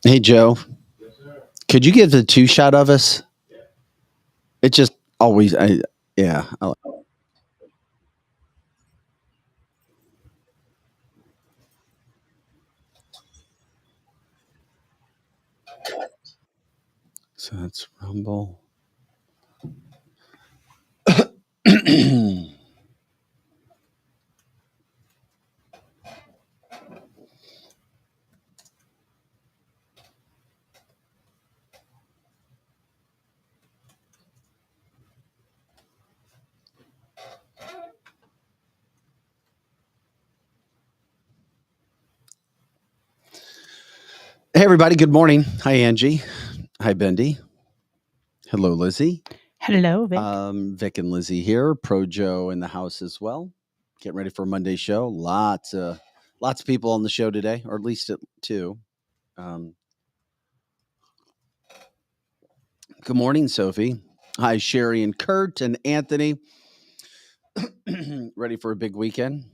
Hey, Joe, could you give the two shot of us? It just always, yeah. So that's Rumble. Hey, everybody. Good morning. Hi, Angie. Hi, Bendy. Hello, Lizzie. Hello, Vic. Vic and Lizzie here. Pro Joe in the house as well. Getting ready for a Monday show. Lots of people on the show today, or at least two. Um, good morning, Sophie. Hi, Sherry and Kurt and Anthony. Ready for a big weekend?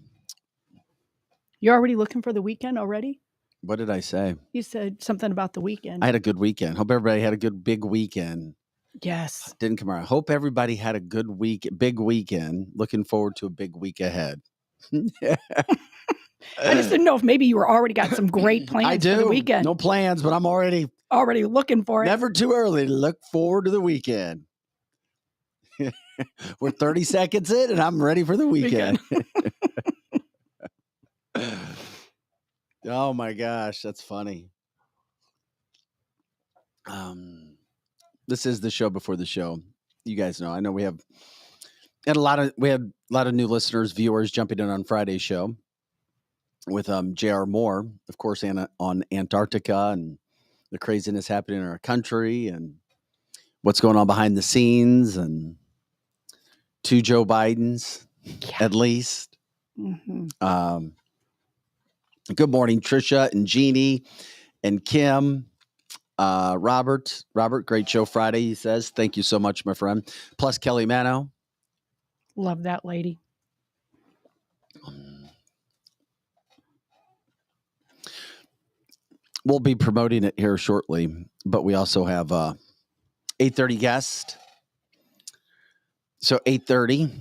You're already looking for the weekend already? What did I say? You said something about the weekend. I had a good weekend. Hope everybody had a good big weekend. Yes. Didn't come around. Hope everybody had a good big weekend. Looking forward to a big week ahead. I just didn't know if maybe you were already got some great plans I do. for the weekend. No plans, but I'm already Looking for it. Never too early to look forward to the weekend. We're 30 seconds in and I'm ready for the weekend. Oh my gosh, that's funny. This is the show before the show. You guys know. I know we had a lot of new listeners, viewers jumping in on Friday's show with J.R. Moore, of course, on Antarctica and the craziness happening in our country and what's going on behind the scenes and two Joe Bidens, at least. Mm-hmm. Good morning, Trisha and Jeannie and Kim. Robert, great show Friday, he says. Thank you so much, my friend. Plus Kelly Mano. Love that lady. We'll be promoting it here shortly, but we also have 8:30 guest. So 8:30,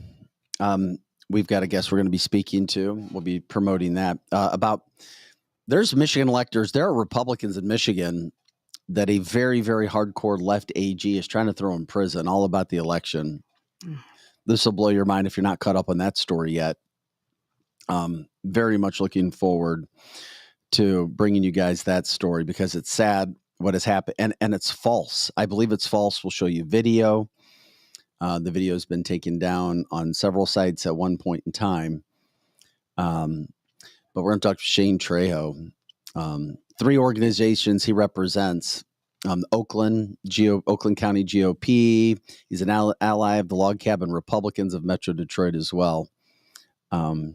we've got a guest we're going to be speaking to. We'll be promoting that about. There's Michigan electors. There are Republicans in Michigan that a very, very hardcore left AG is trying to throw in prison. All about the election. This will blow your mind if you're not caught up on that story yet. Very much looking forward to bringing you guys that story because it's sad what has happened and it's false. I believe it's false. We'll show you video. The video has been taken down on several sites at one point in time. But we're going to talk to Shane Trejo. 3 organizations he represents. Oakland County GOP. He's an ally of the Log Cabin Republicans of Metro Detroit as well. We'll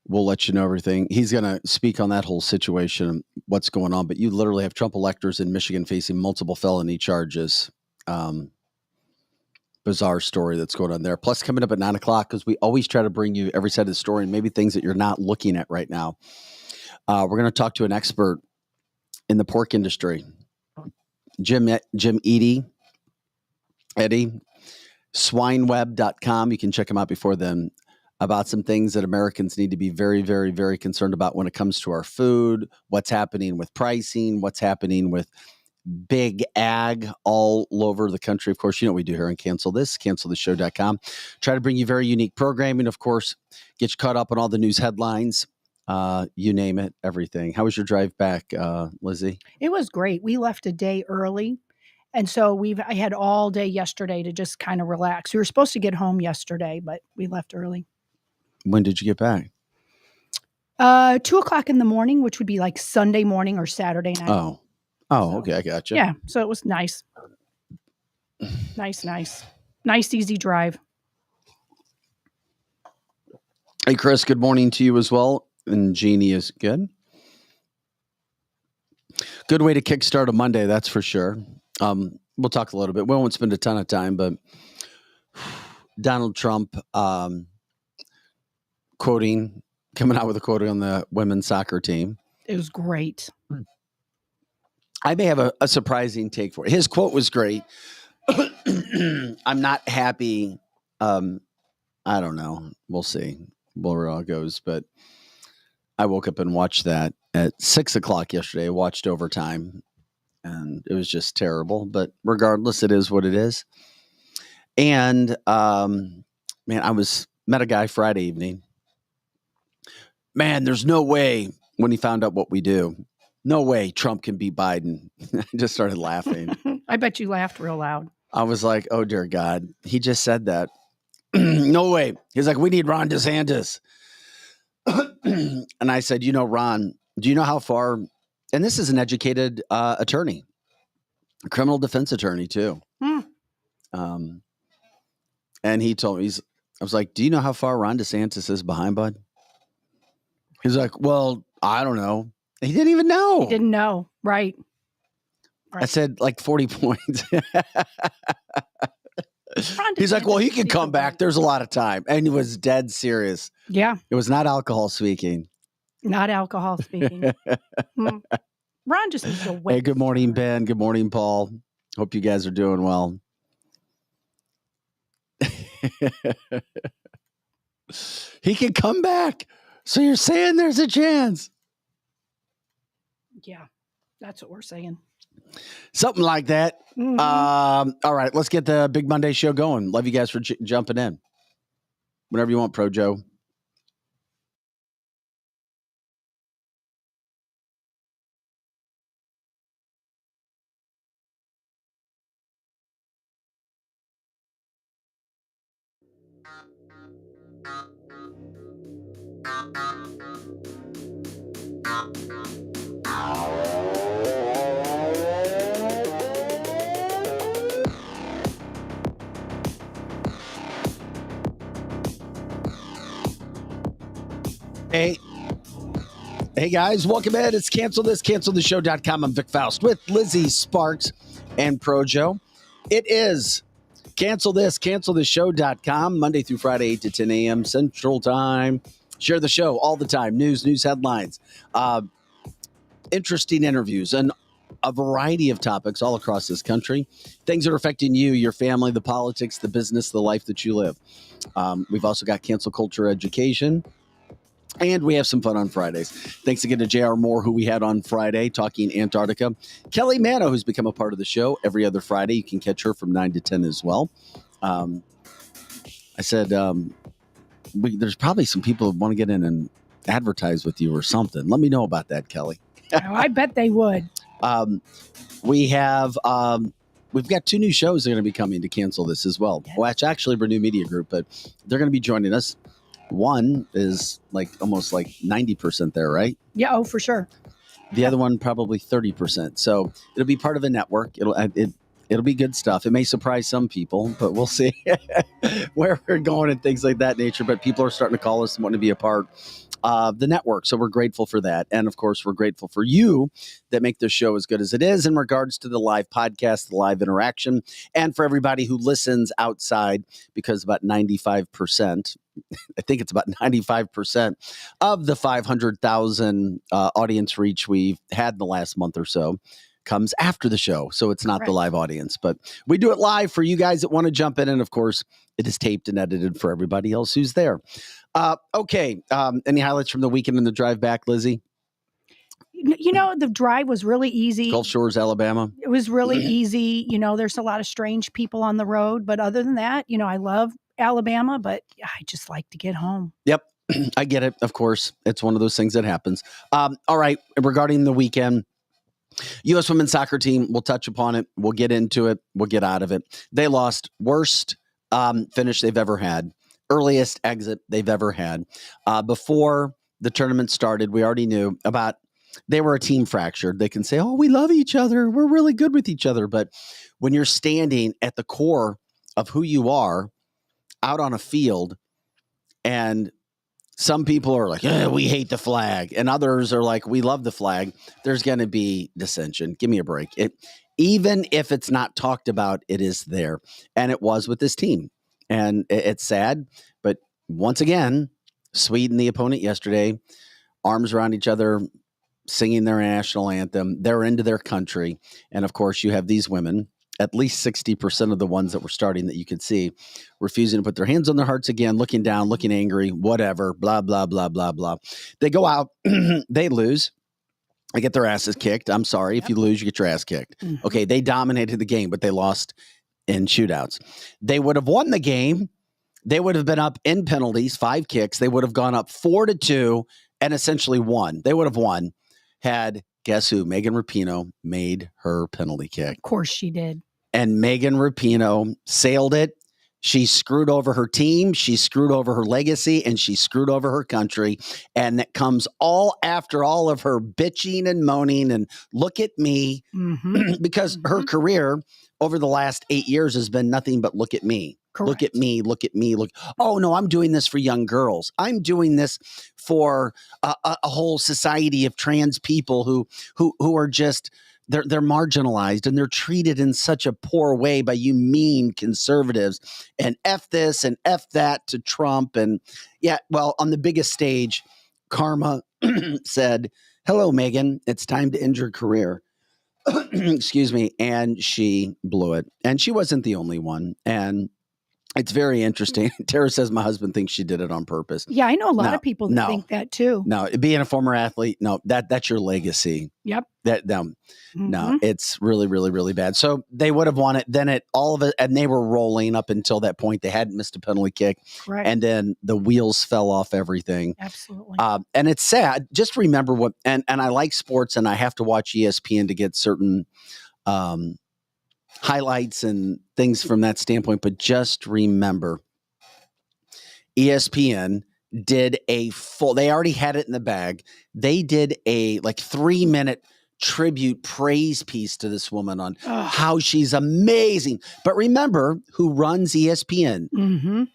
let you know everything. He's going to speak on that whole situation, what's going on. But you literally have Trump electors in Michigan facing multiple felony charges. Bizarre story that's going on there. Plus, coming up at 9 o'clock, because we always try to bring you every side of the story and maybe things that you're not looking at right now. We're going to talk to an expert in the pork industry, Jim Eddie, swineweb.com. You can check him out before then about some things that Americans need to be very, very, very concerned about when it comes to our food, what's happening with pricing, what's happening with big ag all over the country. Of course, you know what we do here on canceltheshow.com. Try to bring you very unique programming. Of course, get you caught up on all the news headlines. You name it, everything. How was your drive back, Lizzie? It was great. We left a day early. And so I had all day yesterday to just kind of relax. We were supposed to get home yesterday, but we left early. When did you get back? 2:00 in the morning, which would be like Sunday morning or Saturday night. Oh, so, okay. I got you. Yeah. So it was nice. Nice, easy drive. Hey, Chris, good morning to you as well. And Jeannie is good. Good way to kickstart a Monday, that's for sure. We'll talk a little bit. We won't spend a ton of time, but Donald Trump coming out with a quoting on the women's soccer team. It was great. I may have a surprising take for it. His quote was great. I'm not happy. I don't know. We'll see where it all goes. But I woke up and watched that at 6:00 yesterday. I watched overtime, and it was just terrible. But regardless, it is what it is. And man, I met a guy Friday evening. Man, there's no way when he found out what we do. No way Trump can beat Biden. I just started laughing. I bet you laughed real loud. I was like, oh, dear God. He just said that. No way. He's like, we need Ron DeSantis. And I said, Ron, do you know how far? And this is an educated attorney, a criminal defense attorney, too. And he told me, I was like, do you know how far Ron DeSantis is behind, bud? He's like, well, I don't know. He didn't even know. He didn't know. Right. I said like 40 points. He's like, well, he can come back. There's a lot of time. And he was dead serious. Yeah. It was not alcohol speaking. Not alcohol speaking. Ron just needs to wait. Hey, good morning, Ben. Good morning, Paul. Hope you guys are doing well. He can come back. So you're saying there's a chance? Yeah, that's what we're saying. Something like that. Mm-hmm. All right, let's get the Big Monday show going. Love you guys for jumping in. Whenever you want, Pro Joe. Hey guys, welcome in. It's cancelthisshow.com. I'm Vic Faust with Lizzie Sparks and Pro Joe. It is cancelthisshow.com, Monday through Friday, 8 to 10 a.m. Central Time. Share the show all the time. News headlines, interesting interviews, and a variety of topics all across this country. Things that are affecting you, your family, the politics, the business, the life that you live. We've also got cancel culture education. And we have some fun on Fridays. Thanks again to J.R. Moore, who we had on Friday, talking Antarctica. Kelly Mano, who's become a part of the show every other Friday. You can catch her from 9 to 10 as well. I said, there's probably some people who want to get in and advertise with you or something. Let me know about that, Kelly. Oh, I bet they would. We've got 2 new shows that are going to be coming to cancel this as well. Yes. Well, it's actually Renew Media Group, but they're going to be joining us. One is almost 90% there, right? Yeah, oh, for sure. The other one probably 30%. So it'll be part of a network. It'll be good stuff. It may surprise some people, but we'll see where we're going and things like that nature. But people are starting to call us and want to be a part of the network. So we're grateful for that. And of course, we're grateful for you that make this show as good as it is in regards to the live podcast, the live interaction, and for everybody who listens outside, because about 95%, I think it's about 95% of the 500,000 audience reach we've had in the last month or so comes after the show. So it's not the live audience, but we do it live for you guys that want to jump in. And of course, it is taped and edited for everybody else who's there. Okay. Any highlights from the weekend and the drive back, Lizzie? The drive was really easy. Gulf Shores, Alabama. It was really easy. There's a lot of strange people on the road, but other than that, I love Alabama, but I just like to get home. Yep. I get it. Of course, it's one of those things that happens. All right. Regarding the weekend, U.S. women's soccer team, we'll touch upon it. We'll get into it. We'll get out of it. They lost. Worst finish they've ever had. Earliest exit they've ever had. Before the tournament started, we already knew about they were a team fractured. They can say, oh, we love each other. We're really good with each other. But when you're standing at the core of who you are out on a field, and some people are like, we hate the flag. And others are like, we love the flag. There's going to be dissension. Give me a break. Even if it's not talked about, it is there. And it was with this team. And it's sad. But once again, Sweden, the opponent yesterday, arms around each other, singing their national anthem. They're into their country. And of course, you have these women, at least 60% of the ones that were starting that you could see, refusing to put their hands on their hearts again, looking down, looking angry, whatever, blah, blah, blah, blah, blah. They go out, they lose. They get their asses kicked. I'm sorry. If you lose, you get your ass kicked. Mhm. Okay, they dominated the game, but they lost in shootouts. They would have won the game. They would have been up in penalties, 5 kicks. They would have gone up 4-2 and essentially won. They would have won had, guess who? Megan Rapinoe made her penalty kick. Of course she did. And Megan Rapinoe sailed it. She screwed over her team. She screwed over her legacy, and she screwed over her country. And that comes all after all of her bitching and moaning and look at me, because her career over the last 8 years has been nothing but look at me. Correct. Look at me, look at me, look. Oh, no, I'm doing this for young girls. I'm doing this for a whole society of trans people who are just, they're marginalized and they're treated in such a poor way by you mean conservatives, and F this and F that to Trump. And yeah, well, on the biggest stage, Karma said, hello, Megan, it's time to end your career. Excuse me. And she blew it. And she wasn't the only one. And it's very interesting. Tara says my husband thinks she did it on purpose. Yeah, I know a lot of people that think that too. No, being a former athlete, no, that's your legacy. Yep. No, it's really, really, really bad. So they would have won it. Then all of it, and they were rolling up until that point. They hadn't missed a penalty kick. Correct. And then the wheels fell off everything. Absolutely. And it's sad. Just remember what, and I like sports, and I have to watch ESPN to get certain highlights and things from that standpoint. But just remember, ESPN did they already had it in the bag. They did a 3-minute tribute praise piece to this woman on how she's amazing. But remember who runs ESPN.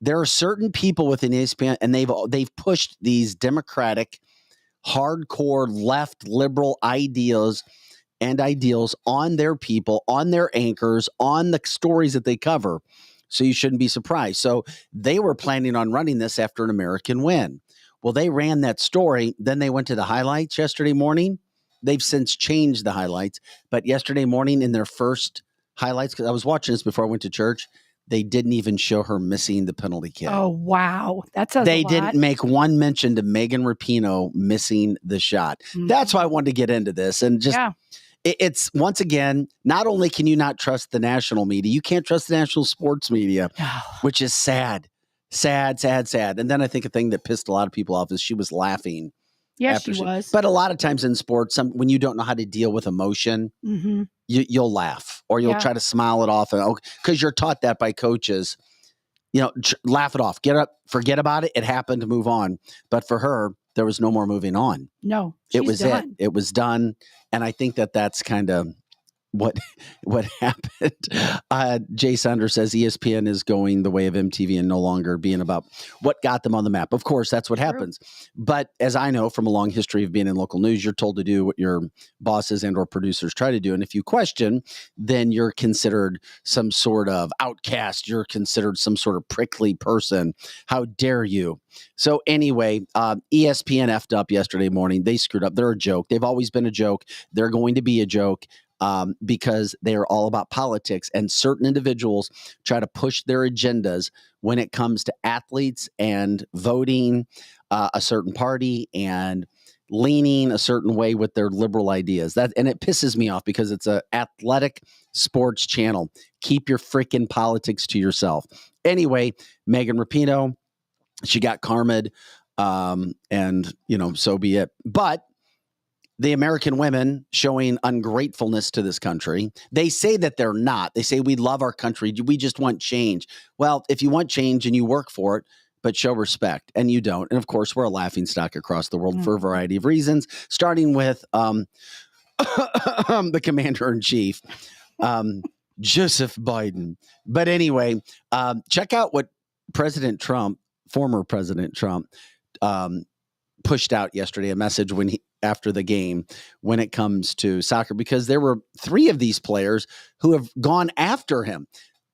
There are certain people within ESPN, and they've pushed these democratic, hardcore left liberal ideas and ideals on their people, on their anchors, on the stories that they cover. So you shouldn't be surprised. So they were planning on running this after an American win. Well, they ran that story. Then they went to the highlights yesterday morning. They've since changed the highlights. But yesterday morning in their first highlights, because I was watching this before I went to church, they didn't even show her missing the penalty kick. Oh, wow. That's a lot. They didn't make one mention to Megan Rapinoe missing the shot. That's why I wanted to get into this. And just it's, once again, not only can you not trust the national media, you can't trust the national sports media, which is sad. Sad, sad, sad. And then I think a thing that pissed a lot of people off is she was laughing. Yes, she was. But a lot of times in sports, when you don't know how to deal with emotion, you'll laugh or you'll try to smile it off, because you're taught that by coaches. Laugh it off, get up, forget about it. It happened, move on. But for her, there was no more moving on. No, it was done. It was done. And I think that's kind of what happened. Jay Saunders says ESPN is going the way of MTV and no longer being about what got them on the map. Of course, that's what happens. But as I know from a long history of being in local news, you're told to do what your bosses and or producers try to do. And if you question, then you're considered some sort of outcast. You're considered some sort of prickly person. How dare you? So anyway, ESPN effed up yesterday morning. They screwed up. They're a joke. They've always been a joke. They're going to be a joke. Because they are all about politics, and certain individuals try to push their agendas when it comes to athletes and voting a certain party and leaning a certain way with their liberal ideas. And it pisses me off because it's an athletic sports channel. Keep your freaking politics to yourself. Anyway, Megan Rapinoe, she got karma'd, and so be it. But the American women showing ungratefulness to this country. They say that they're not. They say we love our country. We just want change. Well, if you want change and you work for it, but show respect, and you don't. And of course, we're a laughingstock across the world for a variety of reasons, starting with the commander-in-chief, Joseph Biden. But anyway, check out what former President Trump, pushed out yesterday, a message after the game when it comes to soccer, because there were 3 of these players who have gone after him.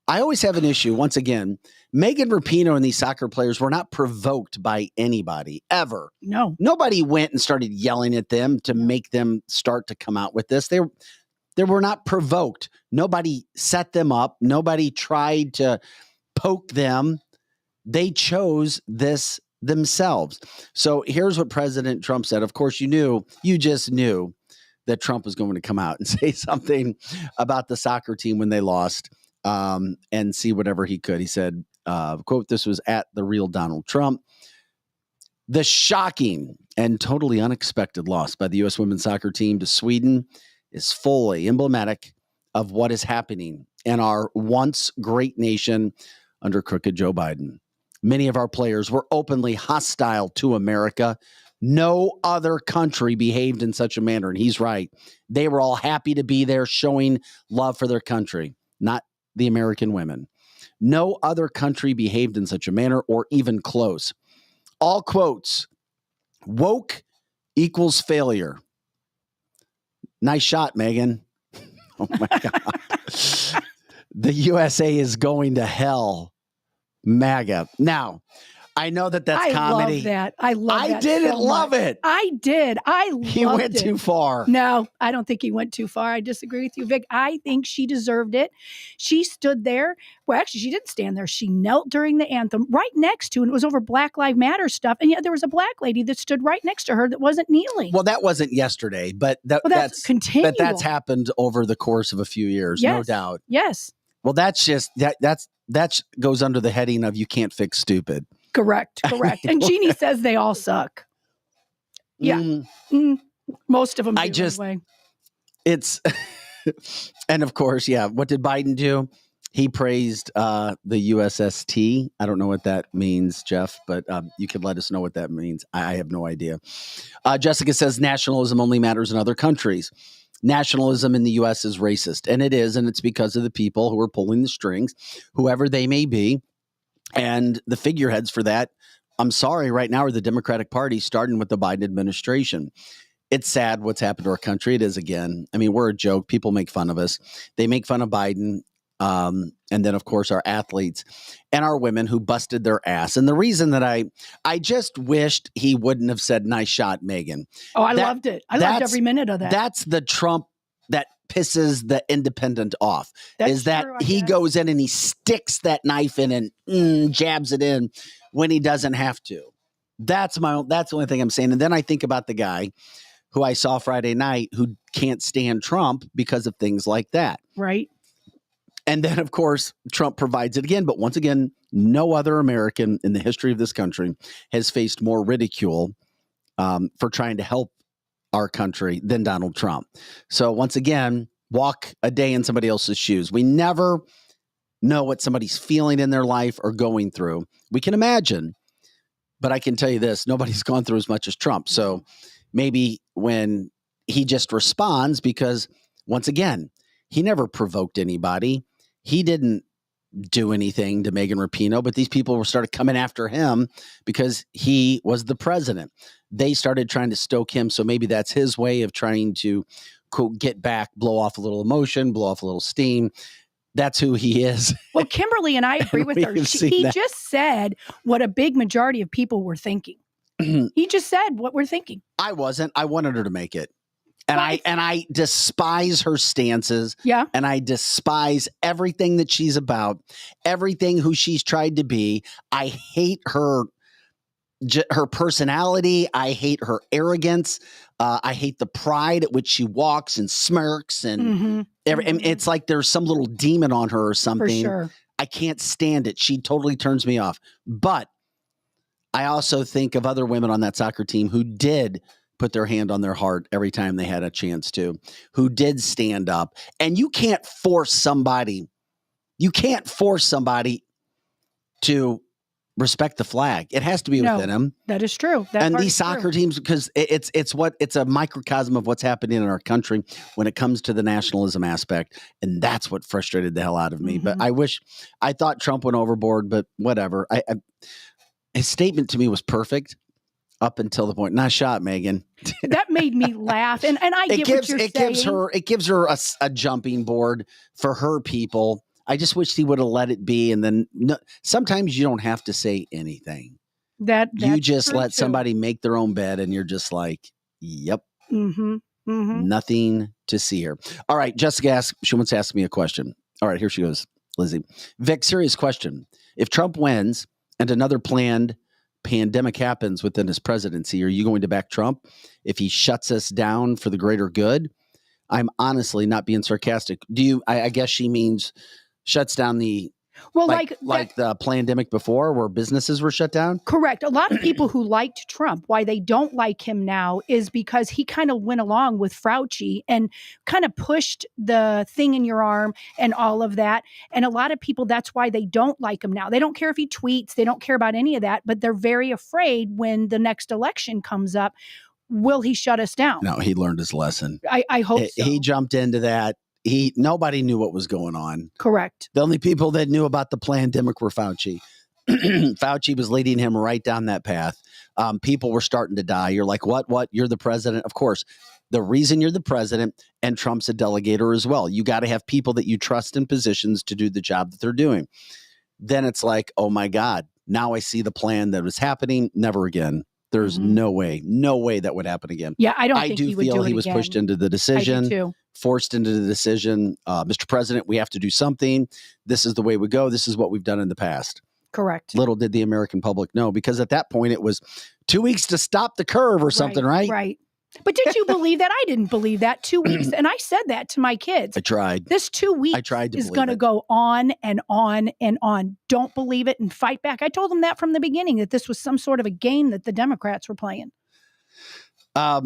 I always have an issue. Once again, Megan Rapinoe and these soccer players were not provoked by anybody ever. No. Nobody went and started yelling at them to make them start to come out with this. They were not provoked. Nobody set them up. Nobody tried to poke them. They chose this themselves. So here's what President Trump said. Of course, you just knew that Trump was going to come out and say something about the soccer team when they lost, and see whatever he could. He said, quote, "This was at the real Donald Trump. The shocking and totally unexpected loss by the U.S. women's soccer team to Sweden is fully emblematic of what is happening in our once great nation under crooked Joe Biden. Many of our players were openly hostile to America. No other country behaved in such a manner." And he's right. They were all happy to be there, showing love for their country, not the American women. No other country behaved in such a manner or even close. All quotes. Woke equals failure. Nice shot, Megan. Oh my God. The USA is going to hell. MAGA. Now, I know that's comedy. Love that. I love that. I didn't love it. I did. I loved it. He went too far. No, I don't think he went too far. I disagree with you, Vic. I think she deserved it. She stood there. Well, actually, she didn't stand there. She knelt during the anthem right next to, and it was over Black Lives Matter stuff. And yet there was a black lady that stood right next to her that wasn't kneeling. Well, that wasn't yesterday, but that's continual. But that's happened over the course of a few years, yes. No doubt. Yes. Well, that's just that goes under the heading of you can't fix stupid. Correct. And Jeannie says they all suck. Yeah. Most of them do anyway. It's, and of course, yeah. What did Biden do? He praised the USST. I don't know what that means, Jeff, but you could let us know what that means. I have no idea. Jessica says nationalism only matters in other countries. Nationalism in the U.S. is racist, and it is, and it's because of the people who are pulling the strings, whoever they may be. And the figureheads for that, I'm sorry, right now are the Democratic Party, starting with the Biden administration. It's sad what's happened to our country. It is again. I mean, we're a joke. People make fun of us. They make fun of Biden. And then, of course, our athletes and our women who busted their ass. And the reason that I just wished he wouldn't have said, "Nice shot, Megan." Oh, I loved it. I loved every minute of that. That's the Trump that pisses the independent off. That's true, he goes in and he sticks that knife in and jabs it in when he doesn't have to. That's the only thing I'm saying. And then I think about the guy who I saw Friday night who can't stand Trump because of things like that. Right. And then, of course, Trump provides it again. But once again, no other American in the history of this country has faced more ridicule for trying to help our country than Donald Trump. So once again, walk a day in somebody else's shoes. We never know what somebody's feeling in their life or going through. We can imagine, but I can tell you this, nobody's gone through as much as Trump. So maybe when he just responds, because once again, he never provoked anybody. He didn't do anything to Megan Rapinoe, but these people started coming after him because he was the president. They started trying to stoke him. So maybe that's his way of trying to, quote, get back, blow off a little emotion, blow off a little steam. That's who he is. Well, Kimberly and I agree with her. He just said what a big majority of people were thinking. He just said what we're thinking. I wasn't. I wanted her to make it. And I despise her stances. Yeah. And I despise everything that she's about, everything who she's tried to be. I hate her personality. I hate her arrogance. I hate the pride at which she walks and smirks. And it's like there's some little demon on her or something. For sure. I can't stand it. She totally turns me off. But I also think of other women on that soccer team who did put their hand on their heart every time they had a chance to, who did stand up. And you can't force somebody to respect the flag. It has to be within them. That is true. And these soccer teams, because it's a microcosm of what's happening in our country when it comes to the nationalism aspect. And that's what frustrated the hell out of me. But I thought Trump went overboard, but whatever. His statement to me was perfect. Up until the point, nice shot, Megan. That made me laugh, and I get what you're saying. It gives her a jumping board for her people. I just wish he would have let it be. And then sometimes you don't have to say anything. That's You just true, let too. somebody make their own bed and you're just like, yep, Mm-hmm. Mm-hmm. nothing to see here. All right. Jessica she wants to ask me a question. All right, here she goes, Lizzie. Vic, serious question. If Trump wins and another planned pandemic happens within his presidency, are you going to back Trump if he shuts us down for the greater good? I'm honestly not being sarcastic. Do you? I guess she means shuts down the like the pandemic before, where businesses were shut down. Correct. A lot of people who liked Trump, why they don't like him now is because he kind of went along with Fauci and kind of pushed the thing in your arm and all of that. And a lot of people, that's why they don't like him now. They don't care if he tweets. They don't care about any of that, but they're very afraid when the next election comes up. Will he shut us down? No, he learned his lesson. I hope so. He jumped into that. Nobody knew what was going on. Correct. The only people that knew about the pandemic were Fauci. Fauci was leading him right down that path. People were starting to die. You're like, what? You're the president. Of course, the reason you're the president and Trump's a delegator as well. You got to have people that you trust in positions to do the job that they're doing. Then it's like, oh my God, now I see the plan that was happening. Never again. There's no way that would happen again. Yeah, I do feel he was pushed into the decision. I do too. Forced into the decision. Mr. President, we have to do something. This is the way we go. This is what we've done in the past. Correct. Little did the American public know, because at that point it was 2 weeks to stop the curve or something, right? Right. But did you believe that? I didn't believe that. 2 weeks. And I said that to my kids. I tried. This 2 weeks is going to go on and on and on. Don't believe it and fight back. I told them that from the beginning, that this was some sort of a game that the Democrats were playing. I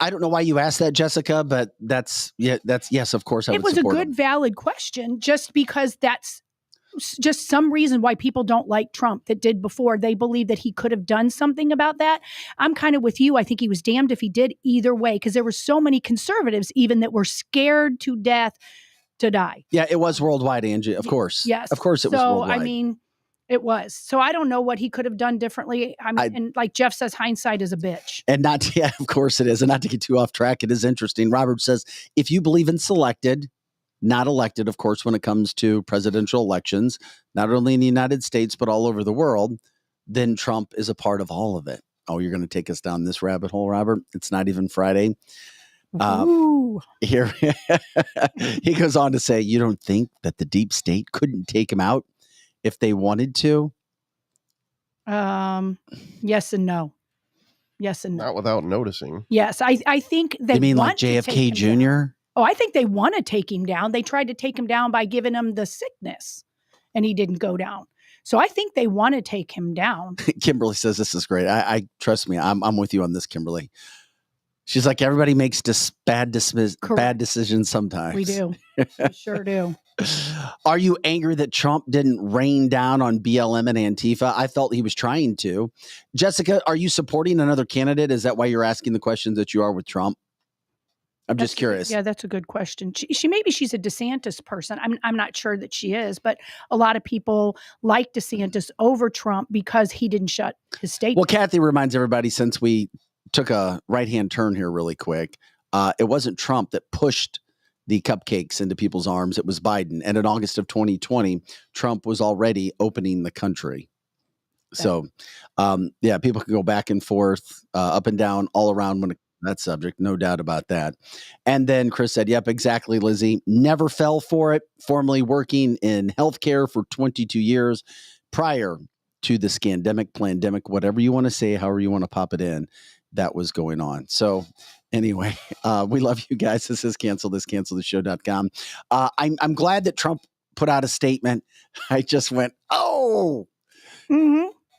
don't know why you asked that, Jessica, but that's yes, of course. It was a good, valid question, just because that's just some reason why people don't like Trump that did before. They believe that he could have done something about that. I'm kind of with you. I think he was damned if he did either way, because there were so many conservatives even that were scared to death to die. Yeah, it was worldwide, Angie. Of course. Yes. Of course it was worldwide. I mean, it was. So I don't know what he could have done differently. And like Jeff says, hindsight is a bitch. And of course it is. And not to get too off track, it is interesting. Robert says, if you believe in selected, not elected, of course, when it comes to presidential elections, not only in the United States, but all over the world, then Trump is a part of all of it. Oh, you're going to take us down this rabbit hole, Robert? It's not even Friday. Here he goes on to say, you don't think that the deep state couldn't take him out if they wanted to? Yes and no. Yes and no. Not without noticing. Yes, I think they. You mean like JFK Jr.? Oh, I think they want to take him down. They tried to take him down by giving him the sickness, and he didn't go down. So I think they want to take him down. Kimberly says this is great. I trust me. I'm with you on this, Kimberly. She's like, everybody makes bad decisions sometimes. We do. We sure do. Are you angry that Trump didn't rain down on BLM and Antifa? I felt he was trying to. Jessica, are you supporting another candidate? Is that why you're asking the questions that you are with Trump? I'm just curious. Yeah, that's a good question. She's a DeSantis person. I'm not sure that she is, but a lot of people like DeSantis over Trump because he didn't shut his state. Well, Kathy reminds everybody, since we took a right-hand turn here really quick, it wasn't Trump that pushed the cupcakes into people's arms. It was Biden. And in August of 2020, Trump was already opening the country. So, people can go back and forth, up and down, all around when that subject, no doubt about that. And then Chris said, yep, exactly, Lizzie. Never fell for it. Formerly working in healthcare for 22 years prior to the scandemic, plandemic, whatever you want to say, however you want to pop it in, that was going on. So anyway, we love you guys. This is cancelthisshow.com. I'm glad that Trump put out a statement. I just went, oh,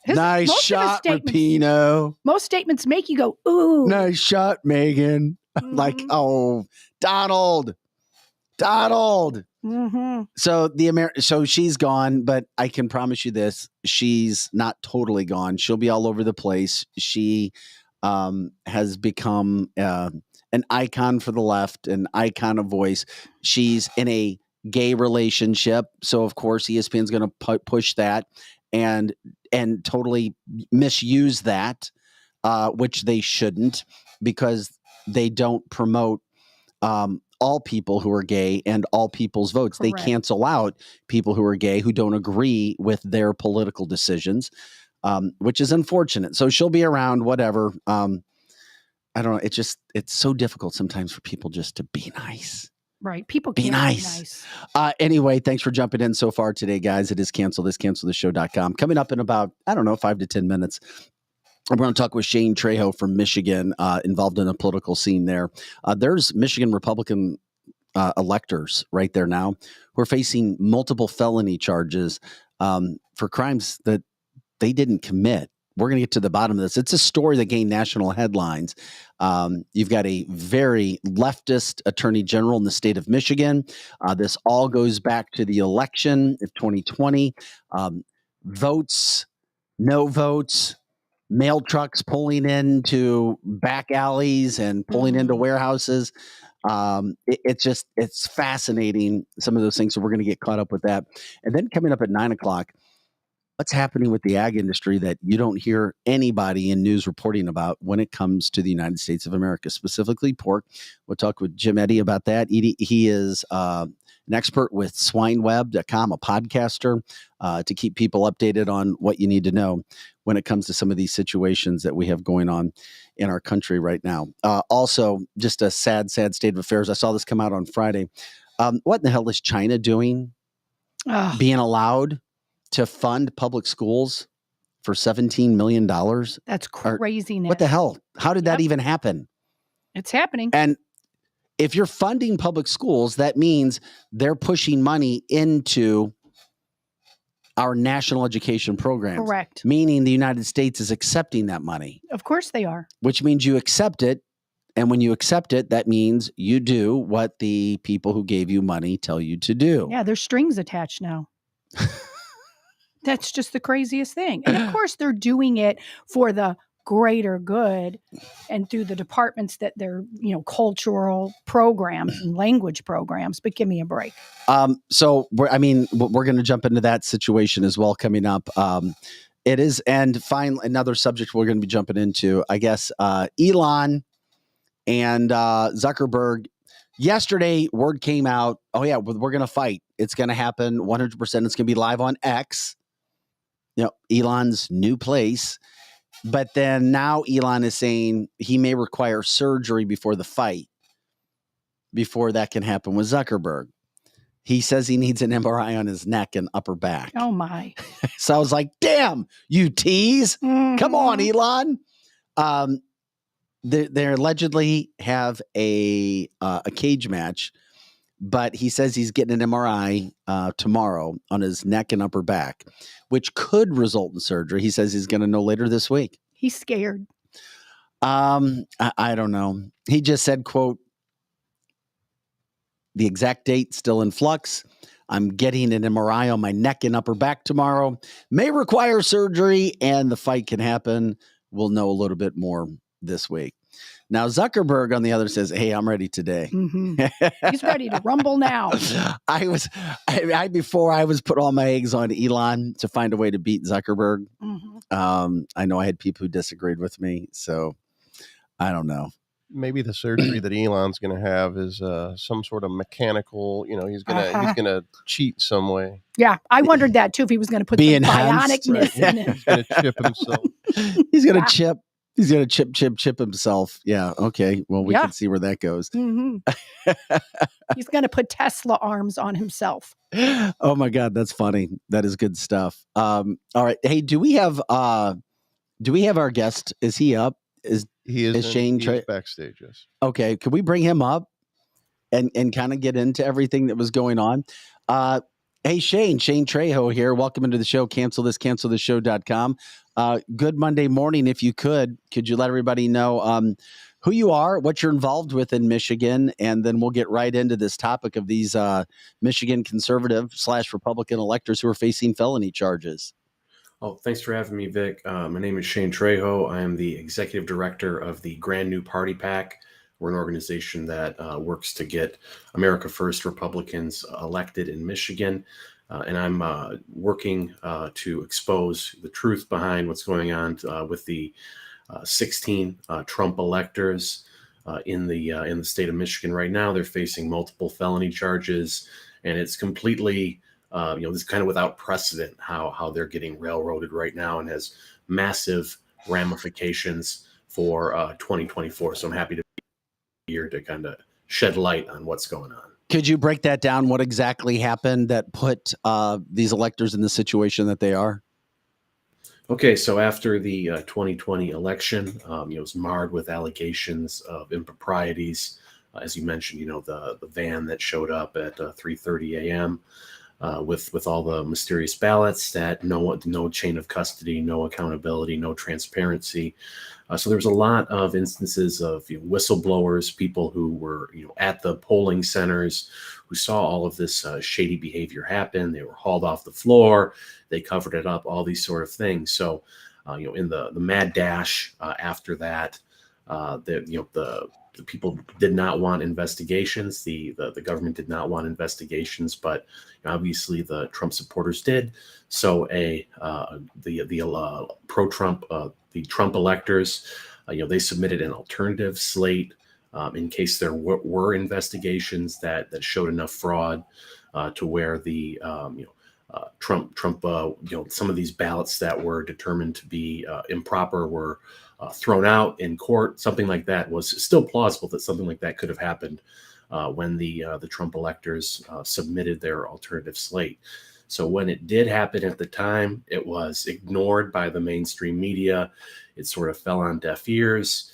nice shot, Rapino. Most statements make you go, ooh. Nice shot, Megan. Like, oh, Donald. So she's gone, but I can promise you this: she's not totally gone. She'll be all over the place. She has become an icon for the left, an icon of voice. She's in a gay relationship, so of course ESPN's going to push that and totally misuse that, which they shouldn't, because they don't promote all people who are gay and all people's votes. Correct. They cancel out people who are gay who don't agree with their political decisions, which is unfortunate. So she'll be around, whatever. I don't know. It's so difficult sometimes for people just to be nice. Right. People Be can't nice. be nice. Anyway, thanks for jumping in so far today, guys. It is cancelthisshow.com. Coming up in about, 5 to 10 minutes, I'm going to talk with Shane Trejo from Michigan, involved in the political scene there. There's Michigan Republican electors right there now who are facing multiple felony charges for crimes that they didn't commit. We're going to get to the bottom of this. It's a story that gained national headlines. You've got a very leftist attorney general in the state of Michigan. This all goes back to the election of 2020. Votes, no votes, mail trucks pulling into back alleys and pulling into warehouses. It's fascinating, some of those things. So we're going to get caught up with that. And then coming up at 9:00, what's happening with the ag industry that you don't hear anybody in news reporting about when it comes to the United States of America, specifically pork. We'll talk with Jim Eddy about that. He is an expert with swineweb.com, a podcaster, to keep people updated on what you need to know when it comes to some of these situations that we have going on in our country right now. Also, just a sad state of affairs. I saw this come out on Friday. What in the hell is China doing? Being allowed to fund public schools for $17 million. That's craziness. What the hell? How did that even happen? It's happening. And if you're funding public schools, that means they're pushing money into our national education programs. Correct. Meaning the United States is accepting that money. Of course they are. Which means you accept it. And when you accept it, that means you do what the people who gave you money tell you to do. Yeah, there's strings attached now. That's just the craziest thing. And of course, they're doing it for the greater good and through the departments that they're, cultural programs and language programs. But give me a break. So we're going to jump into that situation as well coming up. It is, and finally, another subject we're going to be jumping into, I guess, Elon and Zuckerberg. Yesterday, word came out, oh yeah, we're going to fight. It's going to happen 100%. It's going to be live on X. Elon's new place. But then now Elon is saying he may require surgery before the fight, before that can happen with Zuckerberg. He says he needs an MRI on his neck and upper back. Oh, my. So I was like, damn, you tease. Mm-hmm. Come on, Elon. They allegedly have a cage match, but he says he's getting an MRI tomorrow on his neck and upper back, which could result in surgery. He says he's going to know later this week. He's scared. I don't know. He just said, quote, the exact date still in flux. I'm getting an MRI on my neck and upper back tomorrow. May require surgery, and the fight can happen. We'll know a little bit more this week. Now, Zuckerberg on the other says, hey, I'm ready today. Mm-hmm. He's ready to rumble now. Before I was put all my eggs on Elon to find a way to beat Zuckerberg. Mm-hmm. I know I had people who disagreed with me, so I don't know. Maybe the surgery that Elon's going to have is some sort of mechanical, he's going to cheat some way. Yeah, I wondered that too, if he was going to put some bionicness in it. He's going to chip himself. He's going to chip. He's going to chip himself. Yeah. Okay. Well, we can see where that goes. Mm-hmm. He's going to put Tesla arms on himself. Oh my God. That's funny. That is good stuff. All right. Hey, do we have our guest? Is he up? Is Shane backstage? Yes. Okay. Could we bring him up and kind of get into everything that was going on? Hey, Shane Trejo here. Welcome into the show. Cancelthisshow.com. Good Monday morning. If you could you let everybody know who you are, what you're involved with in Michigan, and then we'll get right into this topic of these Michigan conservative/Republican electors who are facing felony charges. Oh, thanks for having me, Vic. My name is Shane Trejo. I am the executive director of the Grand New Party PAC. We're an organization that works to get America First Republicans elected in Michigan. And I'm working to expose the truth behind what's going on with the 16 Trump electors. in the state of Michigan right now. They're facing multiple felony charges, and it's completely this is kind of without precedent how they're getting railroaded right now, and has massive ramifications for 2024. So I'm happy to be here to kind of shed light on what's going on. Could you break that down? What exactly happened that put these electors in the situation that they are? Okay, so after the 2020 election, it was marred with allegations of improprieties. As you mentioned, the van that showed up at 3:30 a.m. With all the mysterious ballots, that no chain of custody, no accountability, no transparency. So there was a lot of instances of whistleblowers, people who were at the polling centers, who saw all of this shady behavior happen. They were hauled off the floor. They covered it up. All these sort of things. So in the mad dash after that, the people did not want investigations. The government did not want investigations, but obviously the Trump supporters did. So the pro-Trump the Trump electors, they submitted an alternative slate in case there were investigations that showed enough fraud to where the Trump some of these ballots that were determined to be improper were thrown out in court. Something like that was still plausible that something like that could have happened when the Trump electors submitted their alternative slate. So when it did happen at the time, it was ignored by the mainstream media. It sort of fell on deaf ears.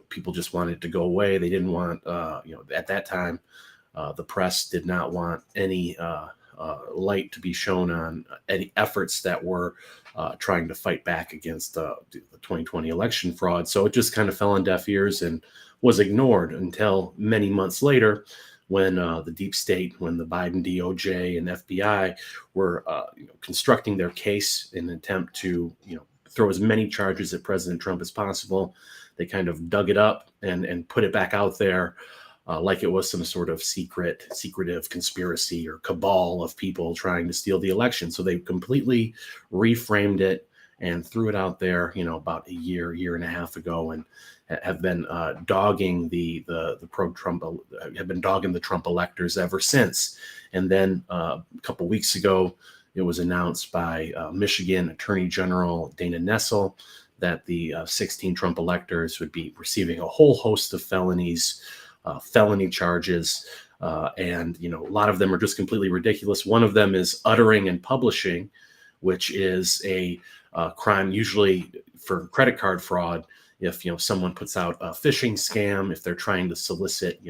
People just wanted to go away. They didn't want, at that time, the press did not want any light to be shown on any efforts that were trying to fight back against the 2020 election fraud. So it just kind of fell on deaf ears and was ignored until many months later, when the deep state, when the Biden DOJ and FBI were constructing their case in an attempt to throw as many charges at President Trump as possible. They kind of dug it up and put it back out there like it was some sort of secretive conspiracy or cabal of people trying to steal the election. So they completely reframed it and threw it out there, about a year and a half ago, and have been dogging the pro-Trump, have been dogging the Trump electors ever since. And then a couple weeks ago, it was announced by Michigan Attorney General Dana Nessel that the 16 Trump electors would be receiving a whole host of felony charges. And, a lot of them are just completely ridiculous. One of them is uttering and publishing, which is a crime usually for credit card fraud. If, someone puts out a phishing scam, if they're trying to solicit,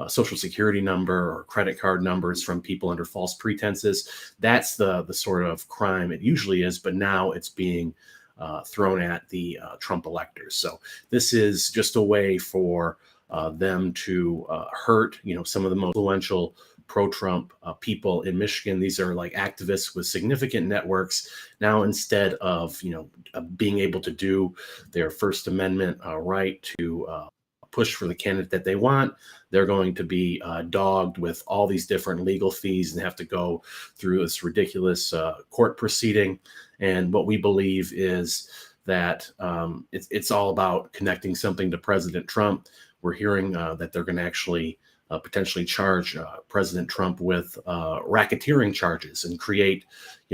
social security number or credit card numbers from people under false pretenses, that's the sort of crime it usually is. But now it's being thrown at the Trump electors. So this is just a way for them to hurt, some of the most influential pro-Trump people in Michigan. These are like activists with significant networks. Now, instead of, being able to do their First Amendment right to push for the candidate that they want, they're going to be dogged with all these different legal fees and have to go through this ridiculous court proceeding. And what we believe is that it's all about connecting something to President Trump. We're hearing that they're going to actually potentially charge President Trump with racketeering charges and create,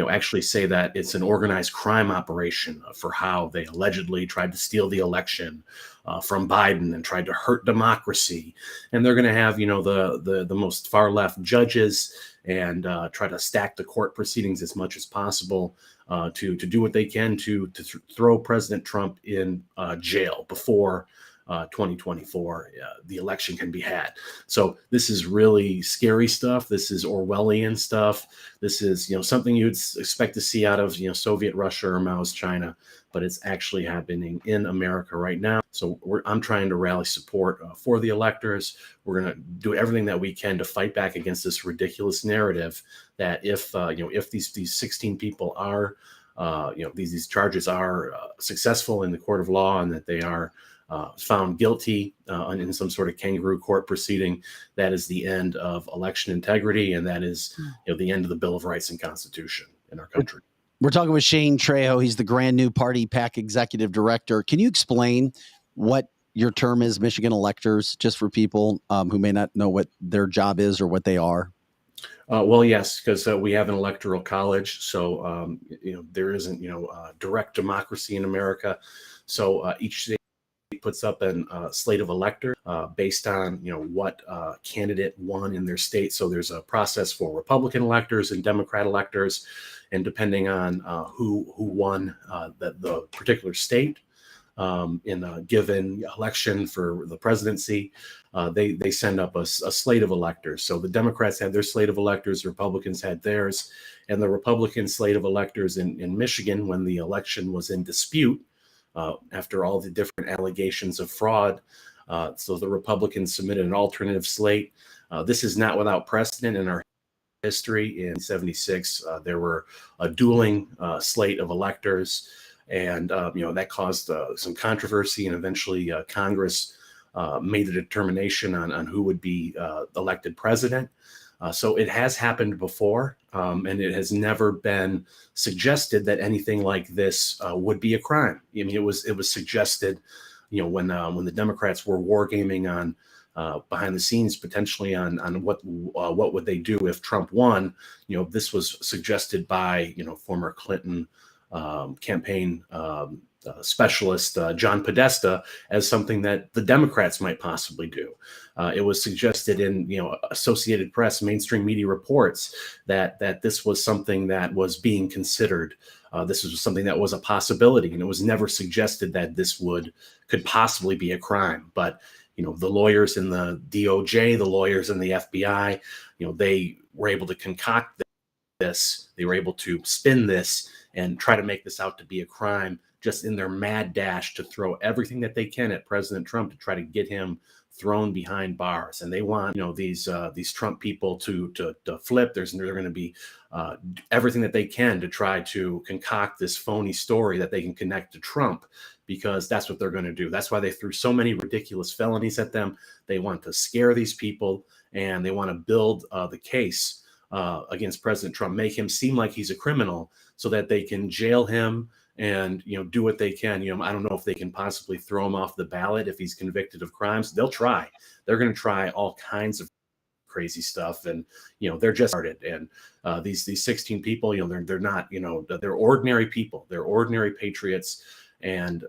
actually say that it's an organized crime operation for how they allegedly tried to steal the election from Biden and tried to hurt democracy. And they're going to have, the most far left judges and try to stack the court proceedings as much as possible to do what they can to throw President Trump in jail before 2024, the election can be had. So this is really scary stuff. This is Orwellian stuff. This is, something you'd expect to see out of, Soviet Russia or Mao's China, but it's actually happening in America right now. So I'm trying to rally support for the electors. We're going to do everything that we can to fight back against this ridiculous narrative that if these 16 people are, these charges are successful in the court of law and that they are found guilty in some sort of kangaroo court proceeding, that is the end of election integrity, and that is the end of the Bill of Rights and Constitution in our country. We're talking with Shane Trejo. He's the Grand New Party PAC Executive Director. Can you explain what your term is, Michigan electors, just for people who may not know what their job is or what they are? Well, yes, because we have an electoral college, so there isn't direct democracy in America. So each state puts up a slate of electors based on what candidate won in their state. So there's a process for Republican electors and Democrat electors, and depending on who won the particular state in a given election for the presidency, they send up a slate of electors. So the Democrats had their slate of electors, the Republicans had theirs, and the Republican slate of electors in Michigan, when the election was in dispute, after all the different allegations of fraud, so the Republicans submitted an alternative slate. This is not without precedent in our history. In 76, there were a dueling slate of electors, and that caused some controversy, and eventually Congress made the determination on who would be elected president. So it has happened before, and it has never been suggested that anything like this would be a crime. I mean, it was suggested, when the Democrats were wargaming on behind the scenes, potentially on what would they do if Trump won. This was suggested by former Clinton campaign specialist John Podesta as something that the Democrats might possibly do. It was suggested in Associated Press, mainstream media reports that this was something that was being considered. This was something that was a possibility, and it was never suggested that this could possibly be a crime. But the lawyers in the DOJ, the lawyers in the FBI, they were able to concoct this. They were able to spin this and try to make this out to be a crime, just in their mad dash to throw everything that they can at President Trump to try to get him thrown behind bars. And they want these Trump people to flip. They're going to be everything that they can to try to concoct this phony story that they can connect to Trump, because that's what they're going to do. That's why they threw so many ridiculous felonies at them. They want to scare these people, and they want to build the case against President Trump, make him seem like he's a criminal, so that they can jail him and do what they can. I don't know if they can possibly throw him off the ballot if he's convicted of crimes. They'll try. They're going to try all kinds of crazy stuff, and they're just started. And these 16 people, they're not, they're ordinary people. They're ordinary patriots, and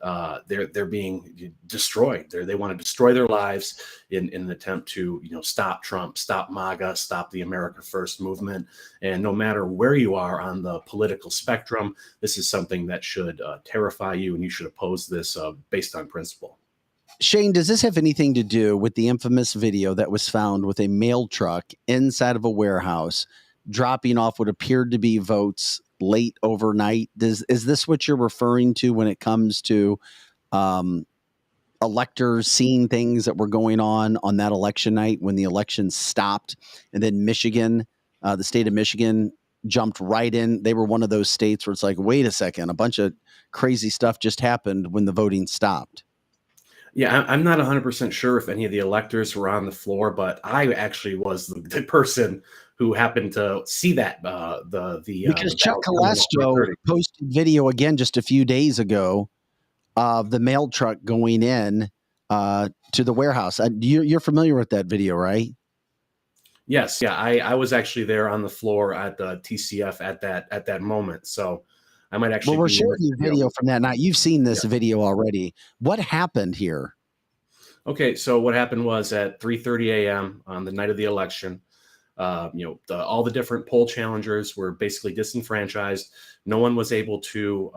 they're being destroyed. They want to destroy their lives in an attempt to stop Trump, stop MAGA, stop the America First movement. And no matter where you are on the political spectrum, this is something that should terrify you, and you should oppose this based on principle. Shane, does this have anything to do with the infamous video that was found with a mail truck inside of a warehouse dropping off what appeared to be votes late overnight? Is this what you're referring to when it comes to electors seeing things that were going on that election night when the election stopped, and then Michigan, the state of Michigan, jumped right in? They were one of those states where it's like, wait a second, a bunch of crazy stuff just happened when the voting stopped. Yeah, I'm not 100% sure if any of the electors were on the floor, but I actually was the person who happened to see that. Because Chuck Calastro posted video again just a few days ago of the mail truck going in to the warehouse. You're familiar with that video, right? Yes, yeah, I was actually there on the floor at the TCF at that moment, so I might actually. Well, we're showing you video from that night. You've seen this video already. What happened here? Okay, so what happened was at 3:30 a.m. on the night of the election, all the different poll challengers were basically disenfranchised. No one was able to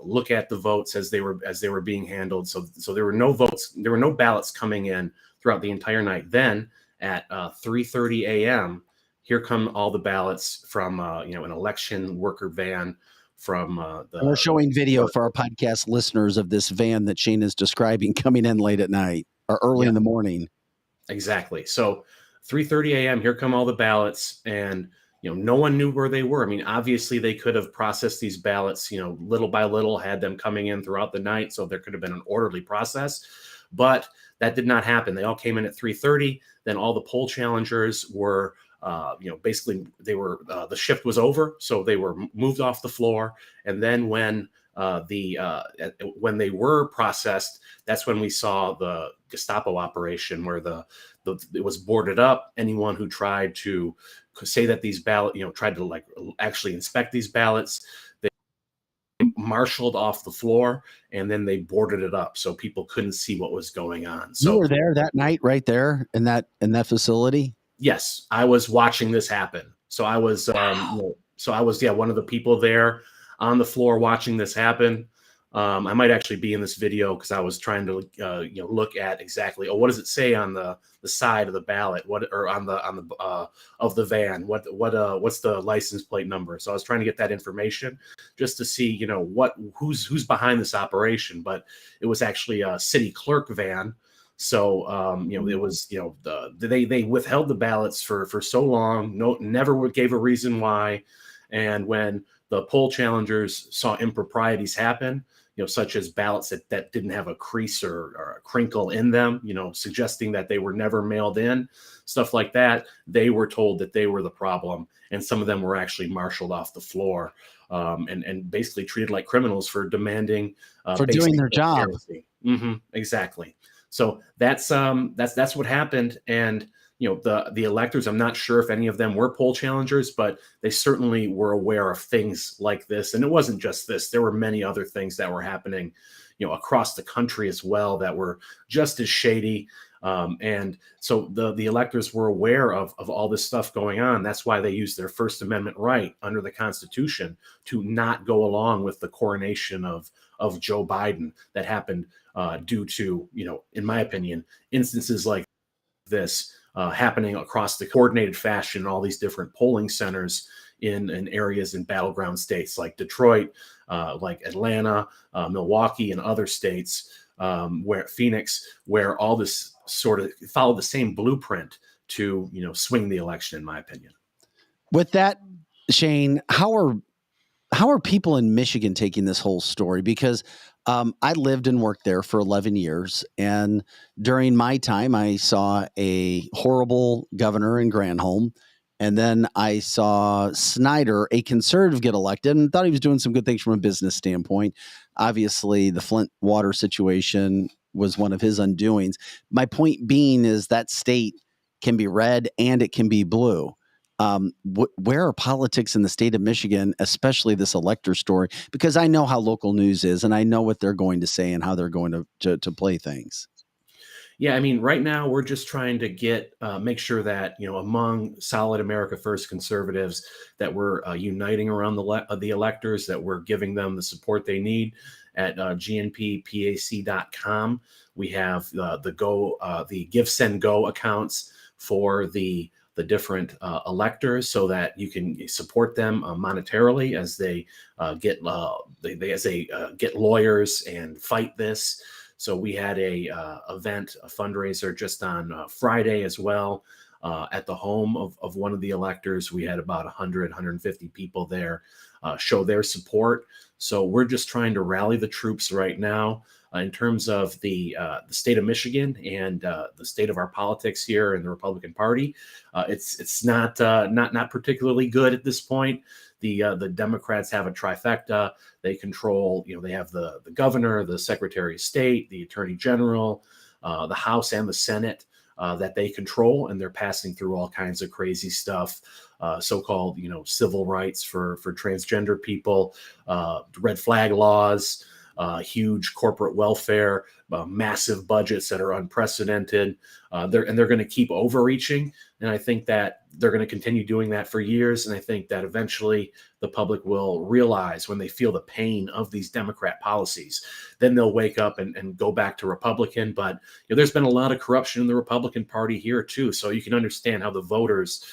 look at the votes as they were being handled. So there were no votes. There were no ballots coming in throughout the entire night. Then at 3:30 a.m. here come all the ballots from an election worker van from we're showing video for our podcast listeners of this van that Shane is describing coming in late at night or early in the morning. Exactly. So 3:30 a.m. here come all the ballots, and no one knew where they were. I mean, obviously they could have processed these ballots, little by little, had them coming in throughout the night, so there could have been an orderly process. But that did not happen. They all came in at 3:30. Then all the poll challengers were, basically they were, the shift was over, so they were moved off the floor. And then when when they were processed, that's when we saw the Gestapo operation where it was boarded up. Anyone who tried to say that these tried to like actually inspect these ballots, they marshaled off the floor, and then they boarded it up so people couldn't see what was going on. So you were there that night, right there in that facility. yes, I was watching this happen. So I was, one of the people there on the floor watching this happen. I might actually be in this video because I was trying to, look at exactly. Oh, what does it say on the side of the ballot? Or on the of the van? What's the license plate number? So I was trying to get that information just to see, who's behind this operation. But it was actually a city clerk van. So, it was, they withheld the ballots for so long, never gave a reason why. And when the poll challengers saw improprieties happen, such as ballots that didn't have a crease or a crinkle in them, suggesting that they were never mailed in, stuff like that, they were told that they were the problem. And some of them were actually marshaled off the floor and basically treated like criminals for demanding for doing their job. Exactly. So that's what happened. And, the electors, I'm not sure if any of them were poll challengers, but they certainly were aware of things like this. And it wasn't just this. There were many other things that were happening, across the country as well that were just as shady. And so the electors were aware of all this stuff going on. That's why they used their First Amendment right under the Constitution to not go along with the coronation of Joe Biden that happened due to, in my opinion, instances like this happening across the coordinated fashion in all these different polling centers in areas in battleground states like Detroit, like Atlanta, Milwaukee, and other states, where Phoenix, where all this sort of followed the same blueprint to, swing the election, in my opinion. With that, Shane, how are people in Michigan taking this whole story? Because I lived and worked there for 11 years. And during my time, I saw a horrible governor in Granholm. And then I saw Snyder, a conservative, get elected and thought he was doing some good things from a business standpoint. Obviously, the Flint water situation was one of his undoings. My point being is that state can be red and it can be blue. Where are politics in the state of Michigan, especially this elector story? Because I know how local news is, and I know what they're going to say and how they're going to play things. Yeah, I mean, right now we're just trying to make sure that among solid America First conservatives that we're uniting around the electors, that we're giving them the support they need. At gnppac.com, we have the Give Send Go accounts for the different electors, so that you can support them monetarily as they get lawyers and fight this. So we had a fundraiser just on Friday as well at the home of one of the electors. We had about 150 people there show their support. So we're just trying to rally the troops right now. In terms of the state of Michigan and the state of our politics here in the Republican Party, it's not particularly good at this point. The Democrats have a trifecta. They control, they have the governor, the Secretary of State, the Attorney General, the House, and the Senate that they control, and they're passing through all kinds of crazy stuff, so-called civil rights for transgender people, red flag laws. Huge corporate welfare, massive budgets that are unprecedented. They're going to keep overreaching. And I think that they're going to continue doing that for years. And I think that eventually the public will realize, when they feel the pain of these Democrat policies, then they'll wake up and go back to Republican. But there's been a lot of corruption in the Republican Party here too. So you can understand how the voters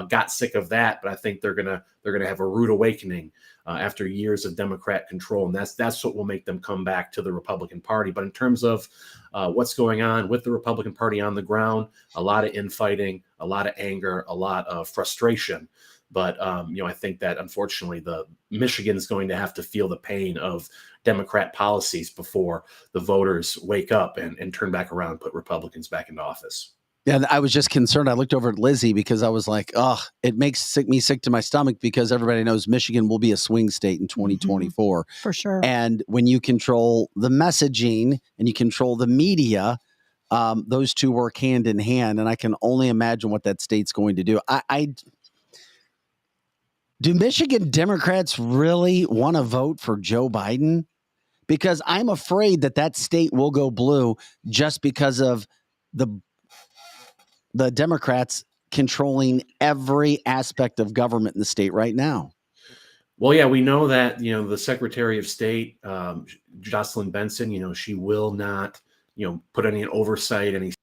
got sick of that. But I think they're gonna have a rude awakening after years of Democrat control, and that's what will make them come back to the Republican Party. But in terms of what's going on with the Republican Party on the ground, a lot of infighting, a lot of anger, a lot of frustration. But I think that unfortunately the Michigan is going to have to feel the pain of Democrat policies before the voters wake up and turn back around and put Republicans back into office. Yeah, I was just concerned. I looked over at Lizzie because I was like, oh, it makes me sick to my stomach because everybody knows Michigan will be a swing state in 2024. For sure. And when you control the messaging and you control the media, those two work hand in hand. And I can only imagine what that state's going to do. Do Michigan Democrats really want to vote for Joe Biden? Because I'm afraid that state will go blue just because of the Democrats controlling every aspect of government in the state right now. Well, yeah, we know that, the Secretary of State, Jocelyn Benson, she will not, put any oversight, any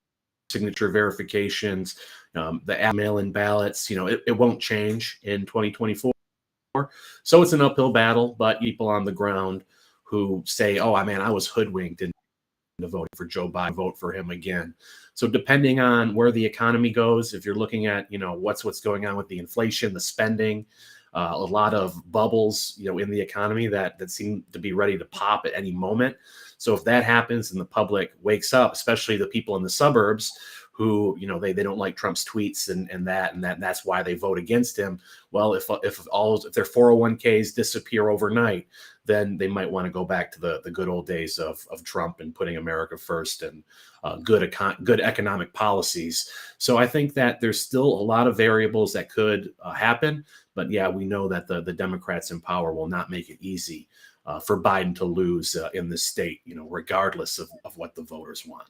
signature verifications, the mail-in ballots, it won't change in 2024. So it's an uphill battle, but people on the ground who say, oh, I was hoodwinked into voting for Joe Biden, vote for him again. So depending on where the economy goes, if you're looking at, what's going on with the inflation, the spending, a lot of bubbles, in the economy that seem to be ready to pop at any moment. So if that happens and the public wakes up, especially the people in the suburbs who, they don't like Trump's tweets and that's why they vote against him. Well, if their 401ks disappear overnight, then they might want to go back to the good old days of Trump and putting America first and good economic policies. So I think that there's still a lot of variables that could happen. But yeah, we know that the Democrats in power will not make it easy for Biden to lose in this state, regardless of what the voters want.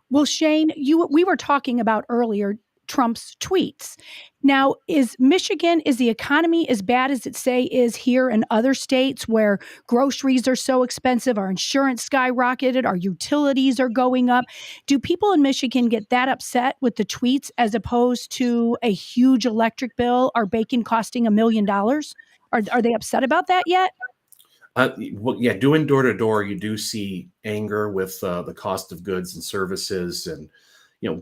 Well, Shane, we were talking about earlier Trump's tweets. Now, is the economy as bad as it is here in other states where groceries are so expensive, our insurance skyrocketed, our utilities are going up? Do people in Michigan get that upset with the tweets as opposed to a huge electric bill, our bacon costing $1 million? Are they upset about that yet? Well, yeah, doing door to door, you do see anger with the cost of goods and services, and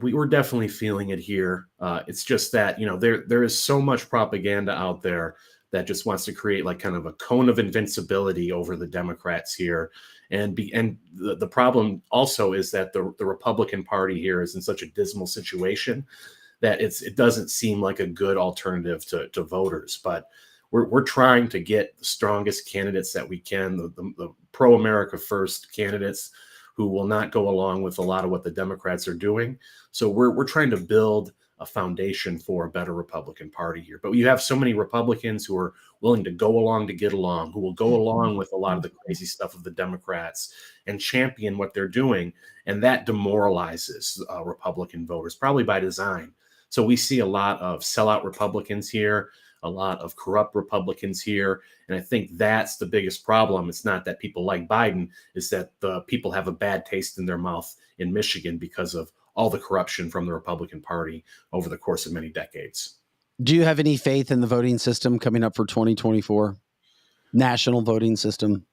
we were definitely feeling it here. It's just that there is so much propaganda out there that just wants to create like kind of a cone of invincibility over the Democrats here, and the problem also is that the Republican Party here is in such a dismal situation that it doesn't seem like a good alternative to voters, but. We're trying to get the strongest candidates that we can, the pro-America first candidates who will not go along with a lot of what the Democrats are doing. So we're trying to build a foundation for a better Republican Party here. But you have so many Republicans who are willing to go along to get along, who will go along with a lot of the crazy stuff of the Democrats and champion what they're doing. And that demoralizes Republican voters, probably by design. So we see a lot of sellout Republicans here, a lot of corrupt Republicans here. And I think that's the biggest problem. It's not that people like Biden, it's that the people have a bad taste in their mouth in Michigan because of all the corruption from the Republican Party over the course of many decades. Do you have any faith in the voting system coming up for 2024? National voting system?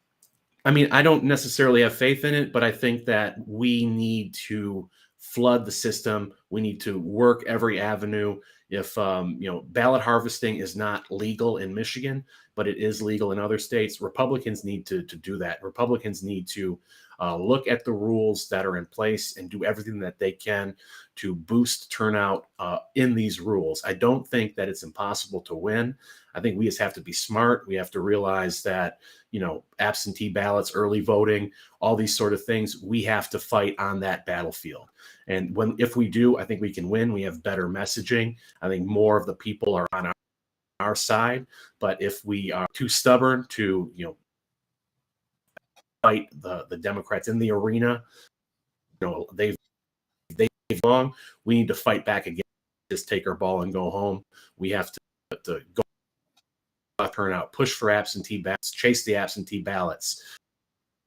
I don't necessarily have faith in it, but I think that we need to flood the system. We need to work every avenue. If ballot harvesting is not legal in Michigan, but it is legal in other states, Republicans need to do that. Republicans need to look at the rules that are in place and do everything that they can to boost turnout in these rules. I don't think that it's impossible to win. I think we just have to be smart. We have to realize that, absentee ballots, early voting, all these sort of things, we have to fight on that battlefield. And if we do, I think we can win. We have better messaging. I think more of the people are on our side. But if we are too stubborn to, fight the Democrats in the arena, they've long. We need to fight back again. Just take our ball and go home. We have to go turnout, push for absentee ballots, chase the absentee ballots,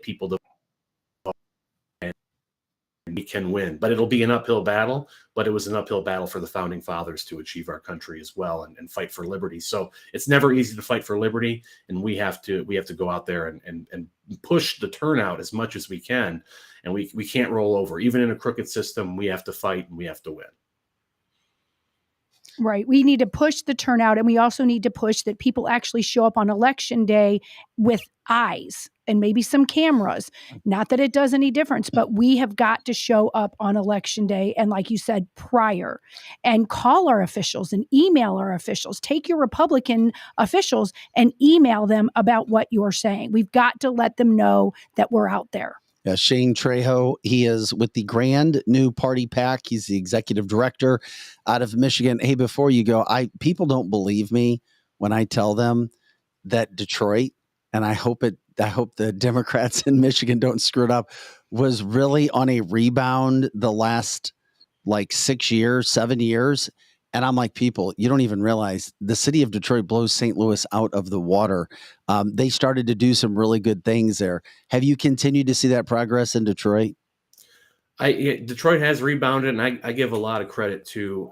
people to vote, and we can win. But it'll be an uphill battle. But it was an uphill battle for the founding fathers to achieve our country as well and fight for liberty. So it's never easy to fight for liberty, and we have to go out there and push the turnout as much as we can. And we can't roll over. Even in a crooked system, we have to fight and we have to win. Right. We need to push the turnout, and we also need to push that people actually show up on election day with eyes and maybe some cameras. Not that it does any difference, but we have got to show up on election day. And like you said, prior, and call our officials and email our officials. Take your Republican officials and email them about what you're saying. We've got to let them know that we're out there. Yeah, Shane Trejo, he is with the Grand New Party PAC. He's the executive director out of Michigan. Hey, before you go, people don't believe me when I tell them that Detroit, and I hope the Democrats in Michigan don't screw it up, was really on a rebound the last like 6 years, 7 years. And I'm like, people, you don't even realize the city of Detroit blows St. Louis out of the water. They started to do some really good things there. Have you continued to see that progress in Detroit? Detroit has rebounded, and I give a lot of credit to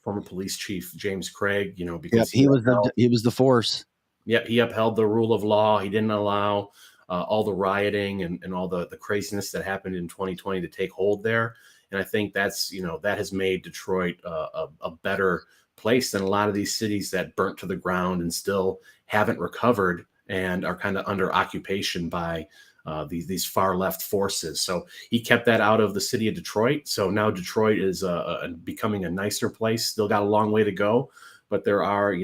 former police chief James Craig, because he was the force. Yep, he upheld the rule of law. He didn't allow all the rioting and all the craziness that happened in 2020 to take hold there. And I think that's, that has made Detroit a better place than a lot of these cities that burnt to the ground and still haven't recovered and are kind of under occupation by these far left forces. So he kept that out of the city of Detroit. So now Detroit is becoming a nicer place. Still got a long way to go, but there are,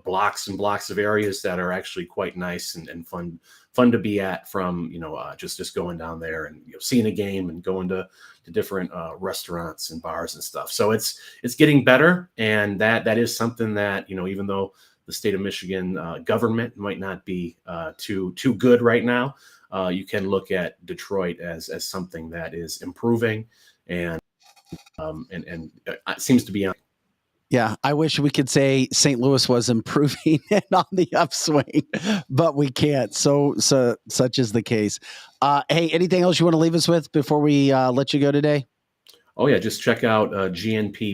blocks and blocks of areas that are actually quite nice and fun to be at, from just going down there and seeing a game and going to different restaurants and bars and stuff. So it's getting better, and that is something that even though the state of Michigan government might not be too good right now, you can look at Detroit as something that is improving and it seems to be on. Yeah, I wish we could say St. Louis was improving and on the upswing, but we can't. So such is the case. Hey, anything else you want to leave us with before we let you go today? Oh yeah, just check out gnppac.com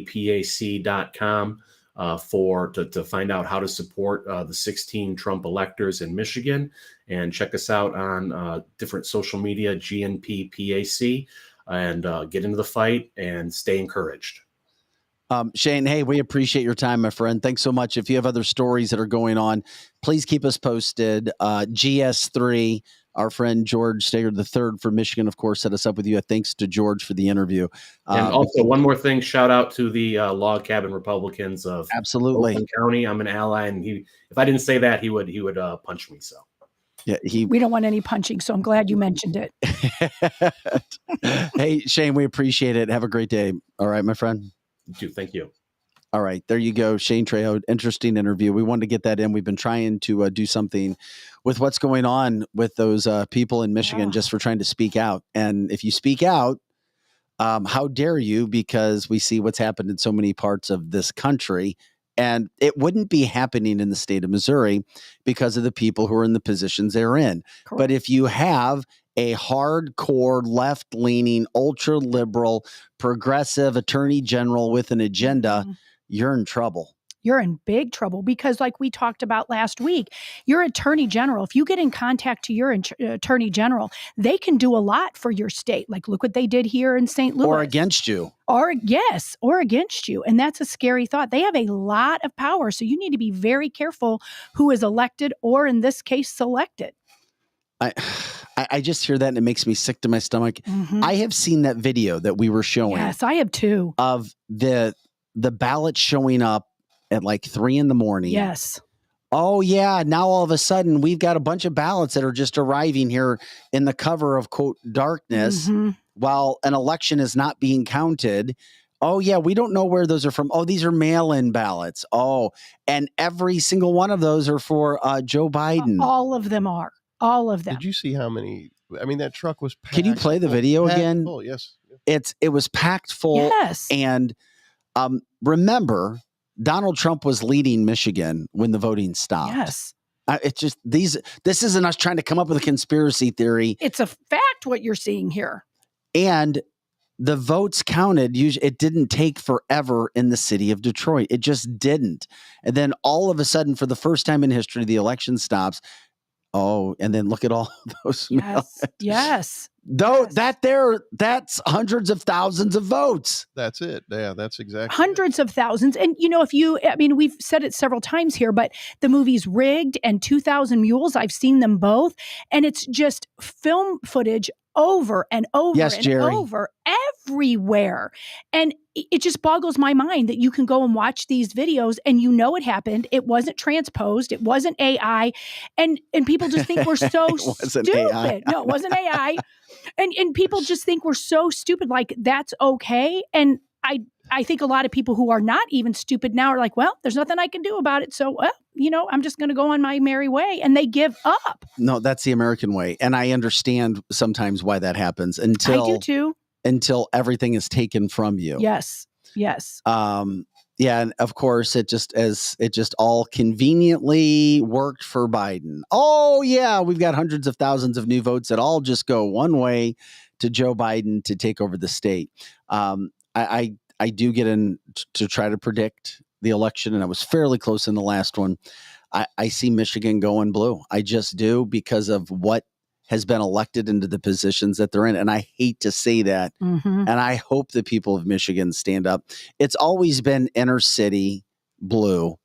to find out how to support the 16 Trump electors in Michigan, and check us out on different social media, GNPPAC, and get into the fight and stay encouraged. Shane, hey, we appreciate your time, my friend. Thanks so much. If you have other stories that are going on, please keep us posted. GS3, our friend George Stager III from Michigan, of course, set us up with you. Thanks to George for the interview. And also, one more thing, shout out to the log cabin Republicans of Oakland County. I'm an ally, and if I didn't say that, he would punch me. So. Yeah, we don't want any punching, so I'm glad you mentioned it. Hey, Shane, we appreciate it. Have a great day. All right, my friend. You too. Thank you. All right, there you go. Shane Trejo, interesting interview. We wanted to get that in. We've been trying to do something with what's going on with those people in Michigan, just for trying to speak out. And if you speak out, how dare you? Because we see what's happened in so many parts of this country. And it wouldn't be happening in the state of Missouri because of the people who are in the positions they're in. Correct. But if you have a hardcore, left-leaning, ultra-liberal, progressive attorney general with an agenda, you're in trouble. You're in big trouble, because like we talked about last week, your attorney general, if you get in contact to your attorney general, they can do a lot for your state. Like, look what they did here in St. Louis. Or against you. Or against you. And that's a scary thought. They have a lot of power. So you need to be very careful who is elected, or in this case, selected. I just hear that and it makes me sick to my stomach. I have seen that video that we were showing. Yes, I have too. Of the ballot showing up at like 3 a.m. Yes. Oh yeah. Now all of a sudden we've got a bunch of ballots that are just arriving here in the cover of, quote, darkness, while an election is not being counted. Oh yeah. We don't know where those are from. Oh, these are mail-in ballots. Oh, and every single one of those are for Joe Biden. All of them are. All of them. Did you see how many? I mean, that truck was packed. Can you play the video again? Full, yes. It was packed full. Yes. And remember, Donald Trump was leading Michigan when the voting stopped. Yes. It's just this isn't us trying to come up with a conspiracy theory. It's a fact what you're seeing here. And the votes counted. It didn't take forever in the city of Detroit. It just didn't. And then all of a sudden, for the first time in history, the election stops. Oh, and then look at all those. Yes. Though Yes. that's hundreds of thousands of votes. That's it. Yeah, that's exactly Hundreds of thousands. And, we've said it several times here, but the movies Rigged and 2000 Mules, I've seen them both. And it's just film footage over and over Yes, and Jerry. over everywhere. And it just boggles my mind that you can go and watch these videos and it happened. It wasn't transposed. It wasn't AI. And people just think we're so It wasn't stupid. AI. No, it wasn't AI. And people just think we're so stupid, like that's okay. And I think a lot of people who are not even stupid now are like, well, there's nothing I can do about it. So, I'm just going to go on my merry way. And they give up. No, that's the American way. And I understand sometimes why that happens I do too. until everything is taken from you. Yes. Yes. Yeah, and of course it just all conveniently worked for Biden. Oh yeah, we've got hundreds of thousands of new votes that all just go one way to Joe Biden to take over the state. I do get in to try to predict the election, and I was fairly close in the last one. I see Michigan going blue. I just do, because of what has been elected into the positions that they're in. And I hate to say that. Mm-hmm. And I hope the people of Michigan stand up. It's always been inner city blue,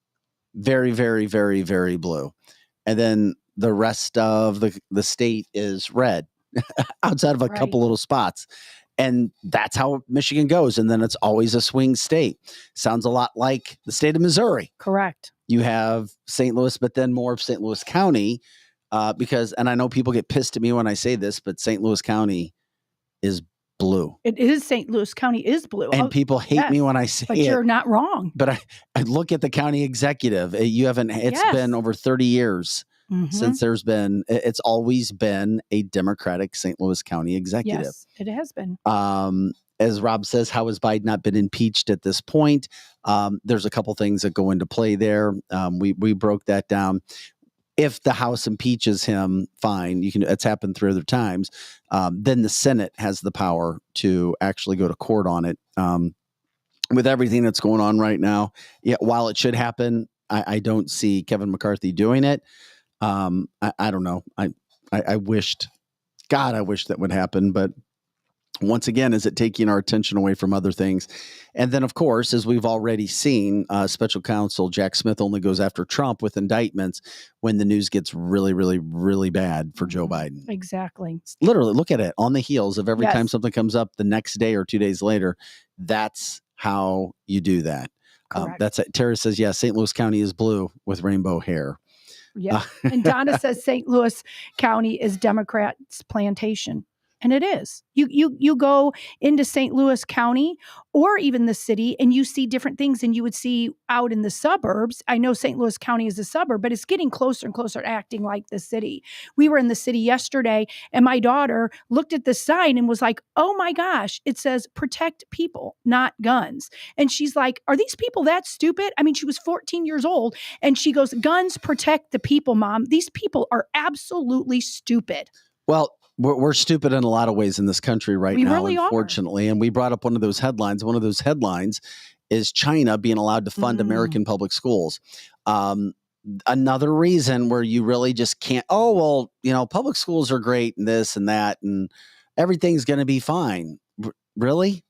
very, very, very, very blue. And then the rest of the state is red outside of a couple little spots. And that's how Michigan goes. And then it's always a swing state. Sounds a lot like the state of Missouri. Correct. You have St. Louis, but then more of St. Louis County. Because, and I know people get pissed at me when I say this, but St. Louis County is blue. It is. St. Louis County is blue. And people hate me when I say but it. But you're not wrong. But I look at the county executive. It's been over 30 years since it's always been a Democratic St. Louis County executive. Yes, it has been. As Rob says, how has Biden not been impeached at this point? There's a couple things that go into play there. We broke that down. If the House impeaches him, fine. It's happened 3 other times. Then the Senate has the power to actually go to court on it. With everything that's going on right now, while it should happen, I don't see Kevin McCarthy doing it. I don't know. I wished that would happen, but once again, is it taking our attention away from other things? And then, of course, as we've already seen, special counsel Jack Smith only goes after Trump with indictments when the news gets really, really, really bad for Joe Biden. Exactly. Literally, look at it on the heels of every time something comes up the next day or 2 days later. That's how you do that. That's it. Tara says, yeah, St. Louis County is blue with rainbow hair. Yeah. And Donna says St. Louis County is Democrats' plantation. And it is. You go into St. Louis County or even the city and you see different things than you would see out in the suburbs. I know St. Louis County is a suburb, but it's getting closer and closer to acting like the city. We were in the city yesterday and my daughter looked at the sign and was like, oh my gosh, it says protect people, not guns. And she's like, are these people that stupid? I mean, she was 14 years old and she goes, guns protect the people, Mom. These people are absolutely stupid. Well, we're stupid in a lot of ways in this country right now, really unfortunately. And we brought up one of those headlines. One of those headlines is China being allowed to fund American public schools. Another reason where you really just can't, public schools are great and this and that, and everything's going to be fine. Really?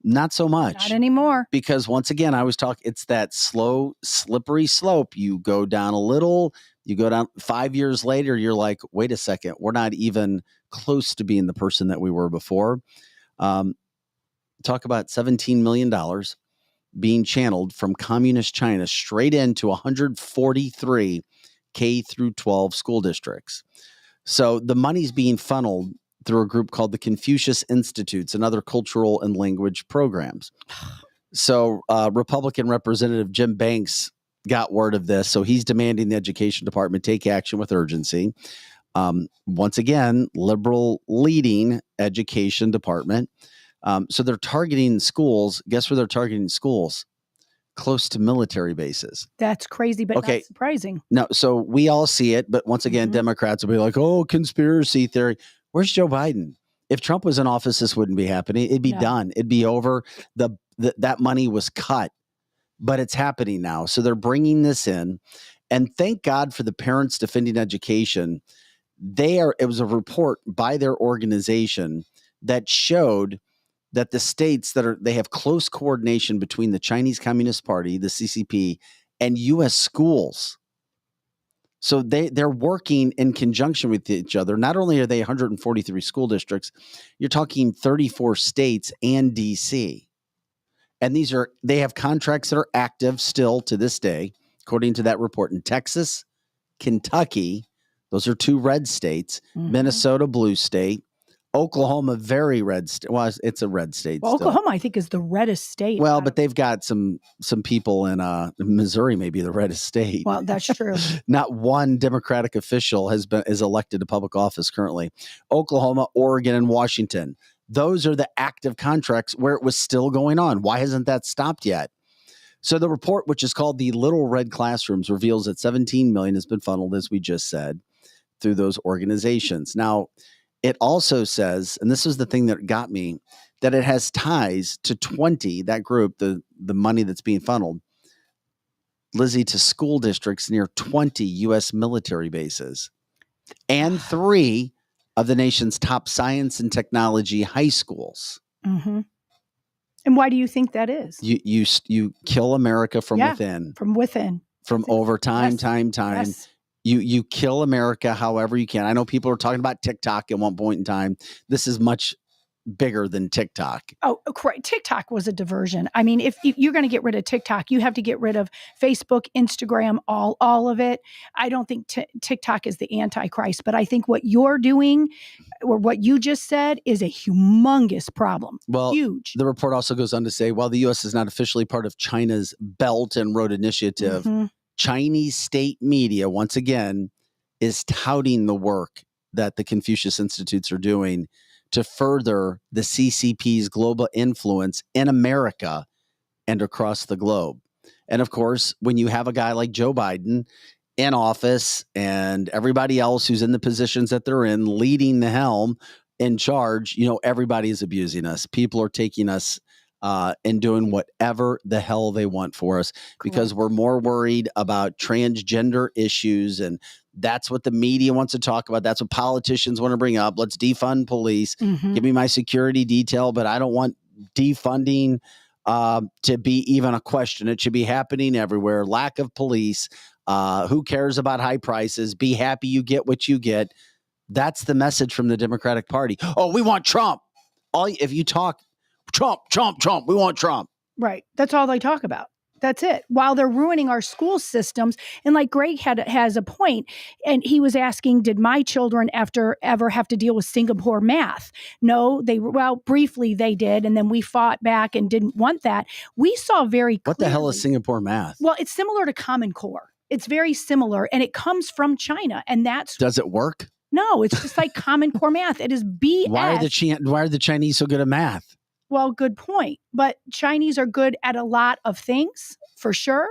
Not so much. Not anymore. Because once again, I was talking, it's that slow, slippery slope. You go down a little, you go down 5 years later, you're like, wait a second, we're not even close to being the person that we were before. Talk about $17 million being channeled from communist China straight into 143 K through 12 school districts. So the money's being funneled through a group called the Confucius Institutes and other cultural and language programs. So Republican Representative Jim Banks got word of this. So he's demanding the education department take action with urgency. Once again, liberal leading education department. So they're targeting schools. Guess where they're targeting schools? Close to military bases. That's crazy, but not surprising. No, so we all see it. But once again, Democrats will be like, oh, conspiracy theory. Where's Joe Biden? If Trump was in office, this wouldn't be happening. It'd be done. It'd be over. That money was cut. But it's happening now. So they're bringing this in. And thank God for the Parents Defending Education. It was a report by their organization that showed that the states they have close coordination between the Chinese Communist Party, the CCP, and U.S. schools. So they're working in conjunction with each other. Not only are they 143 school districts, you're talking 34 states and DC. And they have contracts that are active still to this day, according to that report, in Texas, Kentucky, those are 2 red states, Minnesota, blue state, Oklahoma, very red state. Well, it's a red state. Well, still. Oklahoma, I think, is the reddest state. Well, but they've got some people in Missouri, maybe the reddest state. Well, that's true. Not one Democratic official is elected to public office currently. Oklahoma, Oregon, and Washington. Those are the active contracts where it was still going on. Why hasn't that stopped yet? So the report, which is called the Little Red Classrooms, reveals that $17 million has been funneled, as we just said, through those organizations. Now, it also says, and this is the thing that got me, that it has ties to 20, that group, the money that's being funneled, Lizzie, to school districts near 20 U.S. military bases and 3 of the nation's top science and technology high schools. Mm-hmm. And why do you think that is? You kill America from within. From within. From over time. Yes. You kill America however you can. I know people are talking about TikTok at one point in time. This is much bigger than TikTok. Oh, correct. TikTok was a diversion. I mean, if you're going to get rid of TikTok, you have to get rid of Facebook, Instagram, all of it. I don't think TikTok is the Antichrist, but I think what you're doing or what you just said is a humongous problem. Well, huge. The report also goes on to say, while the U.S. is not officially part of China's Belt and Road Initiative, Chinese state media, once again, is touting the work that the Confucius Institutes are doing to further the CCP's global influence in America and across the globe. And of course, when you have a guy like Joe Biden in office and everybody else who's in the positions that they're in, leading the helm, in charge, everybody is abusing us. People are taking us and doing whatever the hell they want for us because we're more worried about transgender issues, and that's what the media wants to talk about. That's what politicians want to bring up. Let's defund police. Give me my security detail, but I don't want defunding to be even a question. It should be happening everywhere. Lack of police. Who cares about high prices? Be happy you get what you get. That's the message from the Democratic Party. Oh, we want Trump. If you talk Trump, we want Trump. Right. That's all they talk about. That's it. While they're ruining our school systems. And like Greg has a point, and he was asking, did my children ever have to deal with Singapore math? No, briefly they did. And then we fought back and didn't want that. We saw very clearly. What the hell is Singapore math? Well, it's similar to Common Core. It's very similar, and it comes from China. And does it work? No, it's just like Common Core math. It is BS. Why are the Chinese so good at math? Well, good point. But Chinese are good at a lot of things, for sure.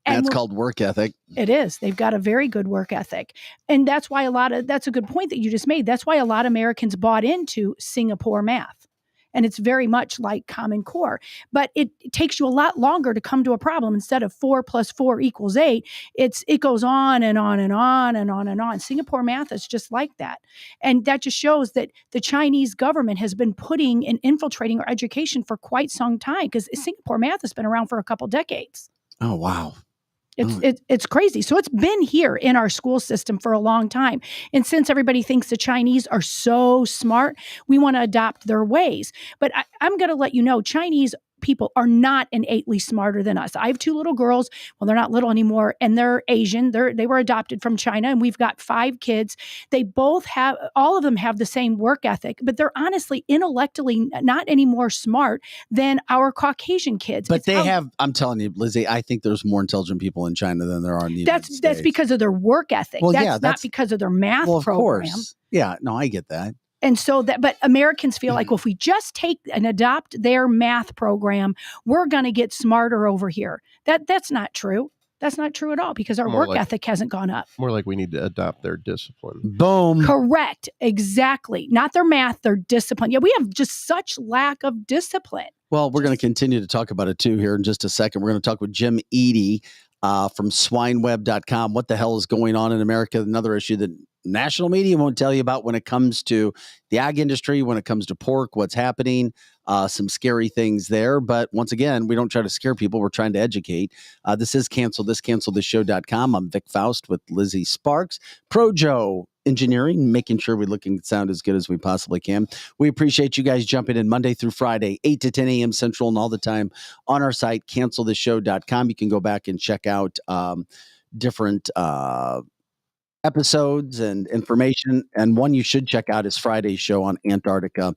And it's called work ethic. It is. They've got a very good work ethic. And that's why that's a good point that you just made. That's why a lot of Americans bought into Singapore math. And it's very much like Common Core. But it takes you a lot longer to come to a problem. Instead of 4 + 4 = 8, it goes on and on and on and on and on. Singapore math is just like that. And that just shows that the Chinese government has been putting and infiltrating our education for quite some time, because Singapore math has been around for a couple decades. Oh, wow. It's crazy. So it's been here in our school system for a long time. And since everybody thinks the Chinese are so smart, we want to adopt their ways. But I'm going to let you know, Chinese people are not innately smarter than us. I have 2 little girls. Well, they're not little anymore, and they're Asian. They were adopted from China, and we've got 5 kids. All of them have the same work ethic, but they're honestly intellectually not any more smart than our Caucasian kids. But I'm telling you, Lizzie, I think there's more intelligent people in China than there are in the United States. That's because of their work ethic. Well, that's not because of their math of program. Course. Yeah, no, I get that. And so but Americans feel like, well, if we just take and adopt their math program, we're going to get smarter over here. That's not true. That's not true at all, because our work ethic hasn't gone up. More like we need to adopt their discipline. Boom. Correct. Exactly. Not their math, their discipline. Yeah, we have just such lack of discipline. Well, we're going to continue to talk about it too here in just a second. We're going to talk with Jim Eady from swineweb.com. What the hell is going on in America? Another issue that national media won't tell you about when it comes to the ag industry, when it comes to pork, what's happening, some scary things there. But once again, we don't try to scare people. We're trying to educate. This is cancelthisshow.com. I'm Vic Faust with Lizzie Sparks, Projo Engineering, making sure we look and sound as good as we possibly can. We appreciate you guys jumping in Monday through Friday, 8 to 10 a.m. Central and all the time on our site, cancelthisshow.com. You can go back and check out different episodes and information. And one you should check out is Friday's show on Antarctica.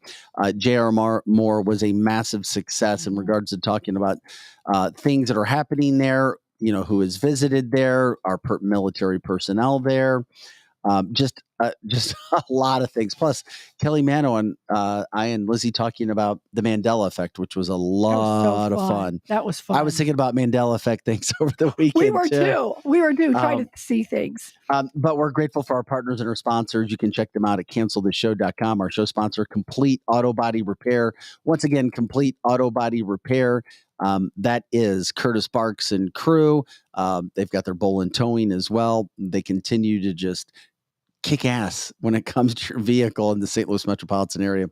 J.R. Moore was a massive success in regards to talking about things that are happening there, who has visited there, our military personnel there. Just a lot of things. Plus, Kelly Mano and I and Lizzie talking about the Mandela effect, which was a lot of fun. That was fun. I was thinking about Mandela effect things over the weekend. We were too. We were too, trying to see things. But we're grateful for our partners and our sponsors. You can check them out at cancelthisshow.com. Our show sponsor, Complete Auto Body Repair. Once again, Complete Auto Body Repair. That is Curtis Barks and crew. They've got their bowl and towing as well. They continue to just kick ass when it comes to your vehicle in the St. Louis metropolitan area.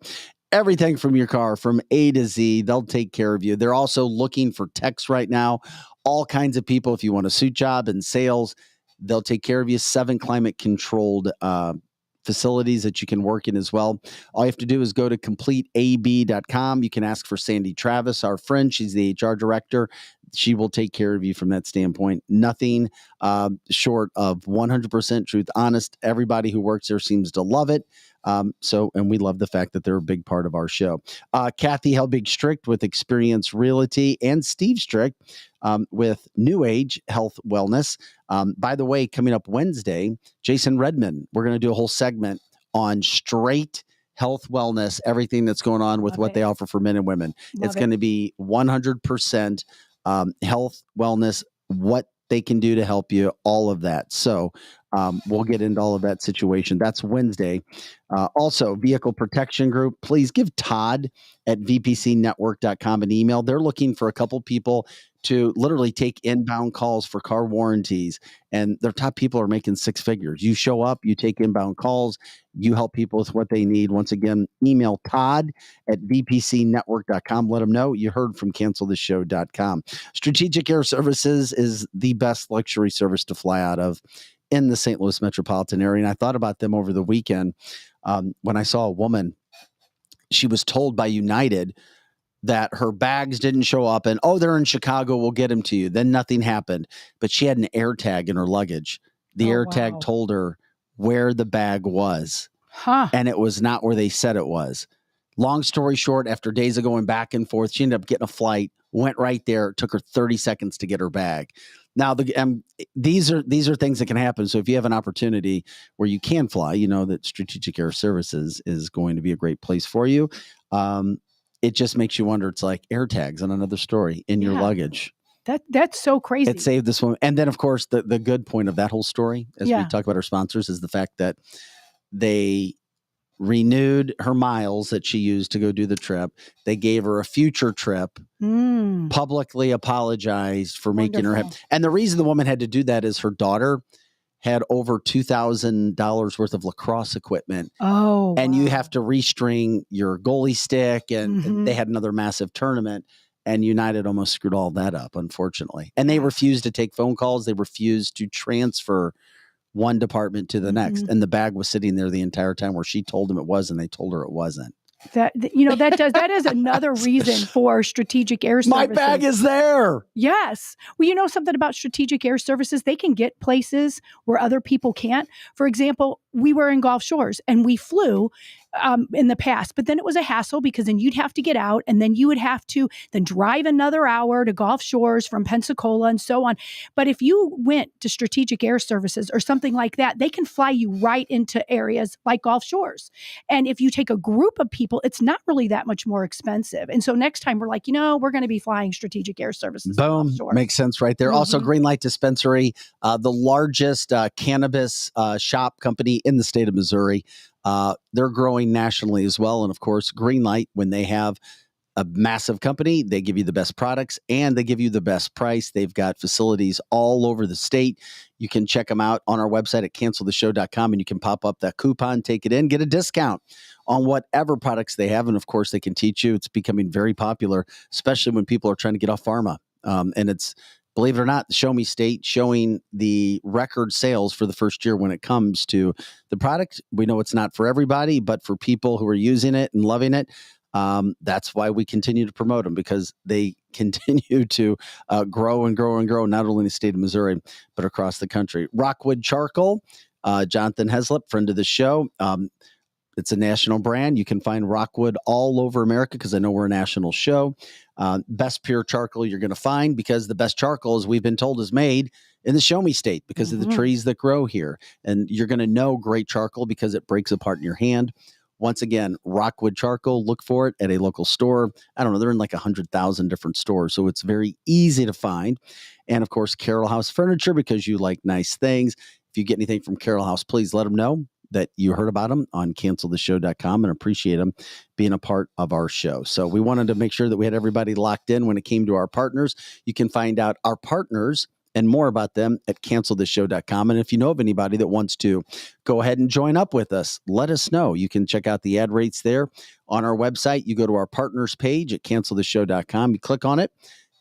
Everything from your car, from A to Z, they'll take care of you. They're also looking for techs right now. All kinds of people. If you want a suit job in sales, they'll take care of you. 7 climate controlled facilities that you can work in as well. All you have to do is go to completeab.com. You can ask for Sandy Travis, our friend. She's the HR director. She will take care of you from that standpoint. Nothing short of 100% truth. Honest. Everybody who works there seems to love it. And we love the fact that they're a big part of our show. Kathy Helbig Strict with Experience Realty and Steve Strict with New Age Health Wellness. By the way, coming up Wednesday, Jason Redman, we're going to do a whole segment on straight health wellness, everything that's going on with what they offer for men and women. It's going to be 100% health wellness, what they can do to help you, all of that. So we'll get into all of that situation. That's Wednesday. Also, Vehicle Protection Group, please give Todd at vpcnetwork.com an email. They're looking for a couple people to literally take inbound calls for car warranties. And their top people are making 6 figures. You show up, you take inbound calls, you help people with what they need. Once again, email Todd at vpcnetwork.com. Let them know you heard from cancelthisshow.com. Strategic Air Services is the best luxury service to fly out of in the St. Louis metropolitan area. And I thought about them over the weekend when I saw a woman. She was told by United that her bags didn't show up and, they're in Chicago, we'll get them to you. Then nothing happened. But she had an air tag in her luggage. The air tag told her where the bag was. And it was not where they said it was. Long story short, after days of going back and forth, she ended up getting a flight, went right there. It took her 30 seconds to get her bag. Now, these are things that can happen. So if you have an opportunity where you can fly, you know that Strategic Air Services is going to be a great place for you. It just makes you wonder. It's like air tags on another story in your luggage. That's so crazy. It saved this woman. And then, of course, the good point of that whole story, as we talk about our sponsors, is the fact that they renewed her miles that she used to go do the trip. They gave her a future trip, publicly apologized for making her happy. And the reason the woman had to do that is her daughter had over $2,000 worth of lacrosse equipment. And you have to restring your goalie stick. And they had another massive tournament. And United almost screwed all that up, unfortunately. And they refused to take phone calls. They refused to transfer one department to the next. And the bag was sitting there the entire time where she told them it was, and they told her it wasn't. That is another reason for Strategic Air Services. My bag is there. Yes. Well, you know something about Strategic Air Services? They can get places where other people can't. For example, we were in Gulf Shores and we flew in the past, but then it was a hassle because then you'd have to get out and then you would have to then drive another hour to Gulf Shores from Pensacola and so on. But if you went to Strategic Air Services or something like that, they can fly you right into areas like Gulf Shores. And if you take a group of people, it's not really that much more expensive. And so next time we're like, we're going to be flying Strategic Air Services. Boom. Makes sense right there. Also, Greenlight Dispensary, the largest cannabis shop company in the state of Missouri. They're growing nationally as well. And of course, Greenlight, when they have a massive company. They give you the best products and they give you the best price. They've got facilities all over the state. You can check them out on our website at canceltheshow.com, and you can pop up that coupon, take it in, get a discount on whatever products they have. And of course, they can teach you. It's becoming very popular, especially when people are trying to get off pharma. And it's, believe it or not, the Show Me State showing the record sales for the first year when it comes to the product. We know it's not for everybody, but for people who are using it and loving it, that's why we continue to promote them, because they continue to grow and grow and grow, not only in the state of Missouri, but across the country. Rockwood Charcoal, Jonathan Heslop, friend of the show. It's a national brand. You can find Rockwood all over America because I know we're a national show. Best pure charcoal you're going to find, because the best charcoal, as we've been told, is made in the Show Me State because of the trees that grow here. And you're going to know great charcoal because it breaks apart in your hand. Once again, Rockwood Charcoal, look for it at a local store. I don't know, they're in like 100,000 different stores, so it's very easy to find. And of course, Carroll House Furniture, because you like nice things. If you get anything from Carroll House, please let them know that you heard about them on canceltheshow.com, and appreciate them being a part of our show. So we wanted to make sure that we had everybody locked in when it came to our partners. You can find out our partners and more about them at canceltheshow.com. And if you know of anybody that wants to go ahead and join up with us, let us know. You can check out the ad rates there on our website. You go to our partners page at canceltheshow.com. You click on it,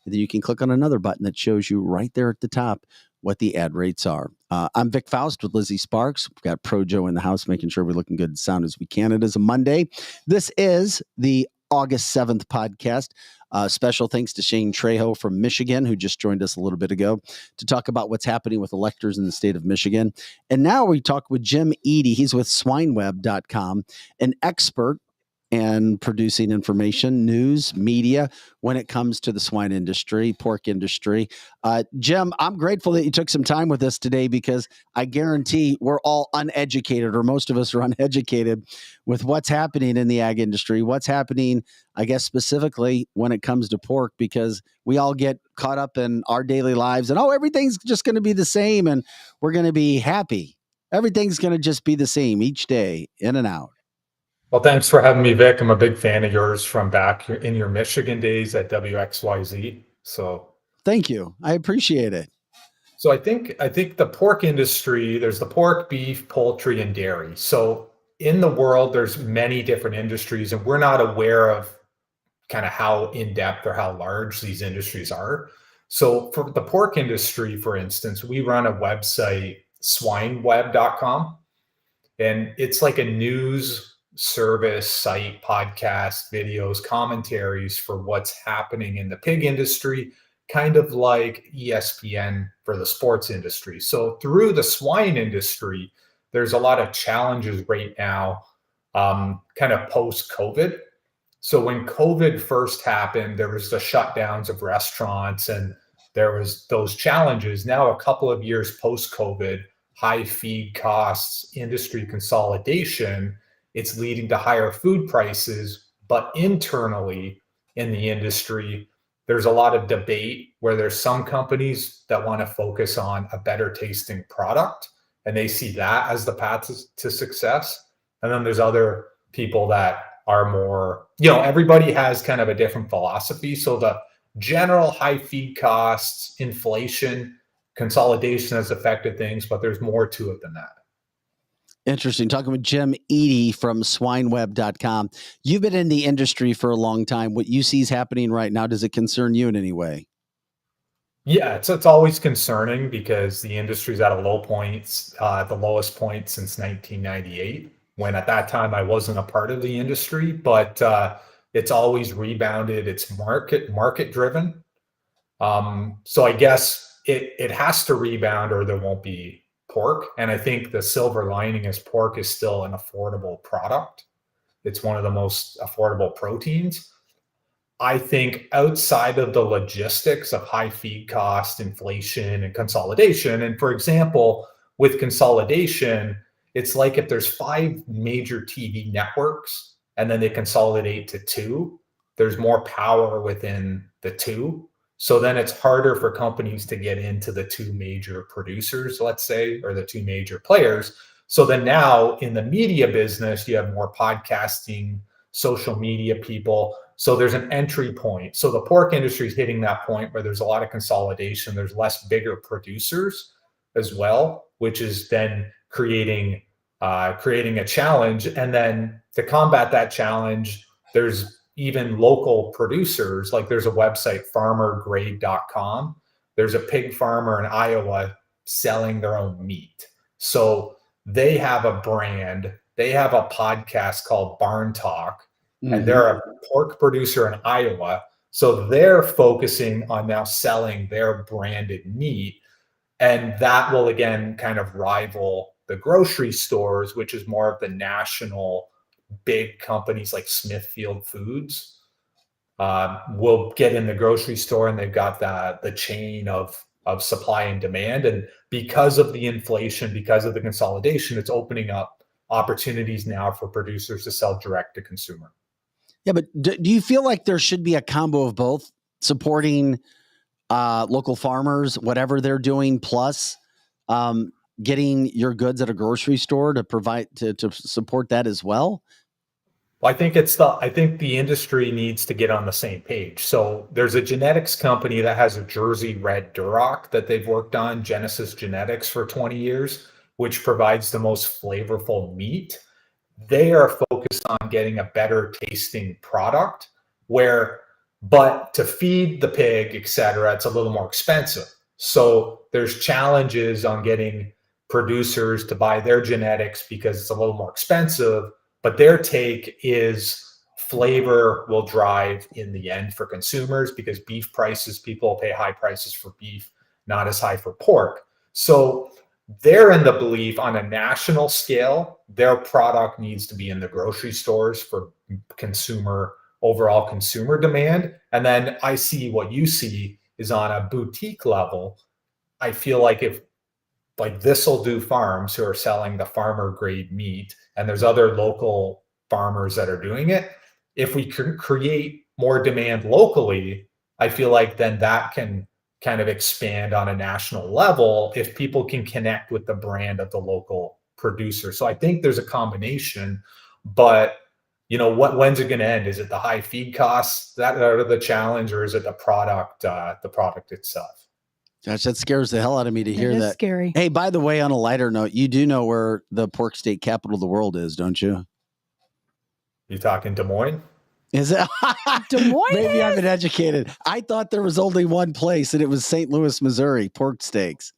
and then you can click on another button that shows you right there at the top what the ad rates are. I'm Vic Faust with Lizzie Sparks. We've got Pro Joe in the house, making sure we're looking good and sound as we can. It is a Monday. This is the August 7th podcast. Special thanks to Shane Trejo from Michigan, who just joined us a little bit ago to talk about what's happening with electors in the state of Michigan. And now we talk with Jim Eady. He's with swineweb.com, an expert and producing information, news, media when it comes to the swine industry, pork industry. Jim, I'm grateful that you took some time with us today, because I guarantee we're all uneducated, or most of us are uneducated with what's happening in the ag industry, what's happening, I guess, specifically when it comes to pork, because we all get caught up in our daily lives and, everything's just going to be the same and we're going to be happy. Everything's going to just be the same each day, in and out. Well, thanks for having me, Vic. I'm a big fan of yours from back in your Michigan days at WXYZ. So thank you. I appreciate it. So I think the pork industry, there's the pork, beef, poultry, and dairy. So in the world, there's many different industries, and we're not aware of kind of how in-depth or how large these industries are. So for the pork industry, for instance, we run a website, swineweb.com, and it's like a news service site, podcast, videos, commentaries for what's happening in the pig industry, kind of like ESPN for the sports industry. So through the swine industry, there's a lot of challenges right now, kind of post-COVID. So when COVID first happened, there was the shutdowns of restaurants and there was those challenges. Now, a couple of years post-COVID, high feed costs, industry consolidation, it's leading to higher food prices. But internally in the industry, there's a lot of debate where there's some companies that want to focus on a better tasting product, and they see that as the path to success. And then there's other people that are more, everybody has kind of a different philosophy. So the general high feed costs, inflation, consolidation has affected things, but there's more to it than that. Interesting. Talking with Jim Eady from swineweb.com. You've been in the industry for a long time. What you see is happening right now, does it concern you in any way? Yeah, it's always concerning because the industry's at a low point, the lowest point since 1998, when at that time I wasn't a part of the industry, but it's always rebounded. It's market driven. So I guess it has to rebound or there won't be pork. And I think the silver lining is pork is still an affordable product. It's one of the most affordable proteins. I think outside of the logistics of high feed cost, inflation, and consolidation, and for example, with consolidation, it's like if there's 5 major TV networks and then they consolidate to 2, there's more power within the 2. So then it's harder for companies to get into the 2 major producers, let's say, or the 2 major players. So then now in the media business, you have more podcasting, social media people. So there's an entry point. So the pork industry is hitting that point where there's a lot of consolidation. There's less bigger producers as well, which is then creating a challenge. And then to combat that challenge, there's even local producers. Like there's a website, farmergrade.com. There's a pig farmer in Iowa selling their own meat. So they have a brand. They have a podcast called Barn Talk, and they're a pork producer in Iowa. So they're focusing on now selling their branded meat. And that will, again, kind of rival the grocery stores, which is more of the national big companies like Smithfield Foods will get in the grocery store, and they've got the chain of supply and demand. And because of the inflation, because of the consolidation, it's opening up opportunities now for producers to sell direct to consumer. Yeah, but do you feel like there should be a combo of both, supporting local farmers, whatever they're doing, plus getting your goods at a grocery store to provide to support that as well? Well, I think the industry needs to get on the same page. So there's a genetics company that has a Jersey red Duroc that they've worked on, Genesis Genetics, for 20 years, which provides the most flavorful meat. They are focused on getting a better tasting product but to feed the pig, et cetera, it's a little more expensive. So there's challenges on getting producers to buy their genetics because it's a little more expensive. But their take is flavor will drive in the end for consumers, because beef prices, people pay high prices for beef, not as high for pork. So they're in the belief on a national scale, their product needs to be in the grocery stores for overall consumer demand. And then I see what you see is on a boutique level. I feel like if this will do farms who are selling the farmer grade meat, and there's other local farmers that are doing it. If we can create more demand locally, I feel like then that can kind of expand on a national level if people can connect with the brand of the local producer. So I think there's a combination, but when's it going to end? Is it the high feed costs that are the challenge, or is it the product itself? Gosh, that scares the hell out of me to hear It is that. scary. Hey, by the way, on a lighter note, you do know where the pork steak capital of the world is, don't you? You talking Des Moines? Is it? Des Moines? Maybe I've been educated. I thought there was only one place, and it was St. Louis, Missouri, pork steaks.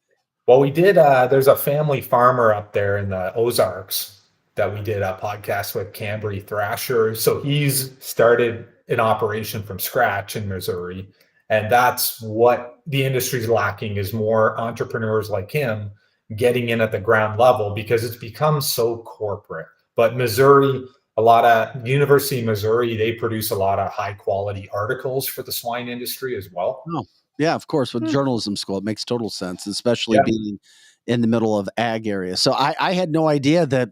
Well, we did. There's a family farmer up there in the Ozarks that we did a podcast with, Cambry Thrasher. So he's started an operation from scratch in Missouri. And that's what the industry's lacking, is more entrepreneurs like him getting in at the ground level, because it's become so corporate. But Missouri, a lot of University of Missouri, they produce a lot of high quality articles for the swine industry as well. Oh, yeah, of course. With journalism school, it makes total sense, especially being in the middle of ag area. So I had no idea that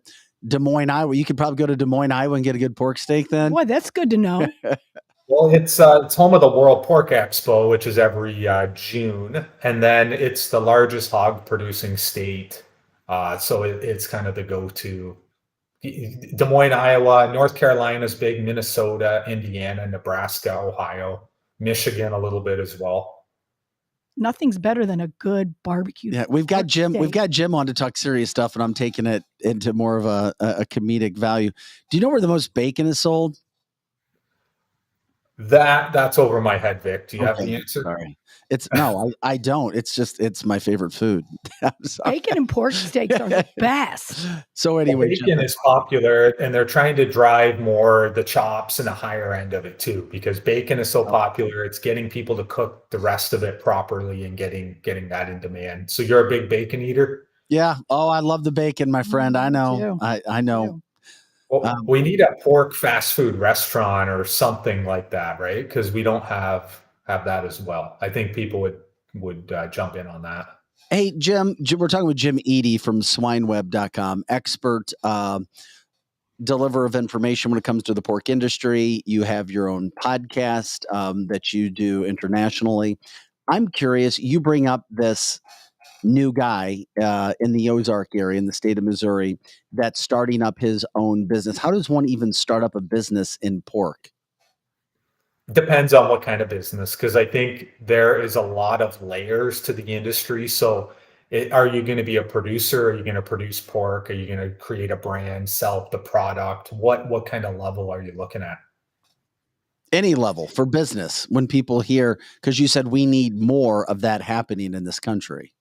Des Moines, Iowa, you could probably go to Des Moines, Iowa and get a good pork steak then. Boy, that's good to know. Well, it's home of the World Pork Expo, which is every June, and then it's the largest hog producing state. So it's kind of the go-to. Des Moines, Iowa, North Carolina's big, Minnesota, Indiana, Nebraska, Ohio, Michigan a little bit as well. Nothing's better than a good barbecue. Yeah, we've got Jim. steak. We've got Jim on to talk serious stuff, and I'm taking it into more of a comedic value. Do you know where the most bacon is sold? That's over my head, Vic. Do you have the answer? Sorry. I don't. It's my favorite food. I'm sorry. Bacon and pork steaks are the best. So anyway, Bacon is popular, and they're trying to drive more the chops and the higher end of it too, because bacon is so popular. It's getting people to cook the rest of it properly and getting that in demand. So you're a big bacon eater? Yeah. Oh, I love the bacon, my friend. I know. I know. Well, we need a pork fast food restaurant or something like that, right? Because we don't have that as well. I think people would jump in on that. Hey, Jim, we're talking with Jim Eady from swineweb.com, expert deliverer of information when it comes to the pork industry. You have your own podcast that you do internationally. I'm curious, you bring up this new guy in the Ozark area in the state of Missouri that's starting up his own business. How does one even start up a business in pork? Depends on what kind of business, because I think there is a lot of layers to the industry. So, are you going to be a producer? Are you going to produce pork? Are you going to create a brand, sell the product? What kind of level are you looking at? Any level for business. When people hear, because you said we need more of that happening in this country.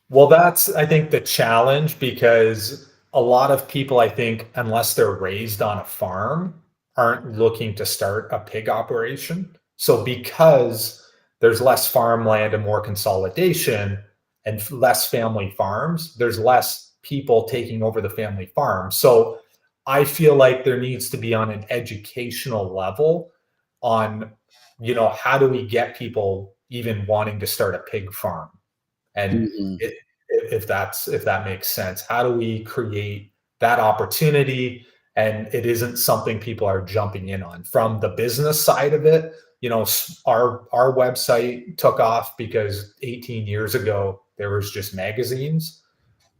Well, that's, I think, the challenge, because a lot of people, I think, unless they're raised on a farm, aren't looking to start a pig operation. So, because there's less farmland and more consolidation and less family farms, there's less people taking over the family farm. So, I feel like there needs to be on an educational level on, how do we get people even wanting to start a pig farm? And Mhm. if that makes sense, how do we create that opportunity? And it isn't something people are jumping in on. From the business side of it, our website took off because 18 years ago there was just magazines,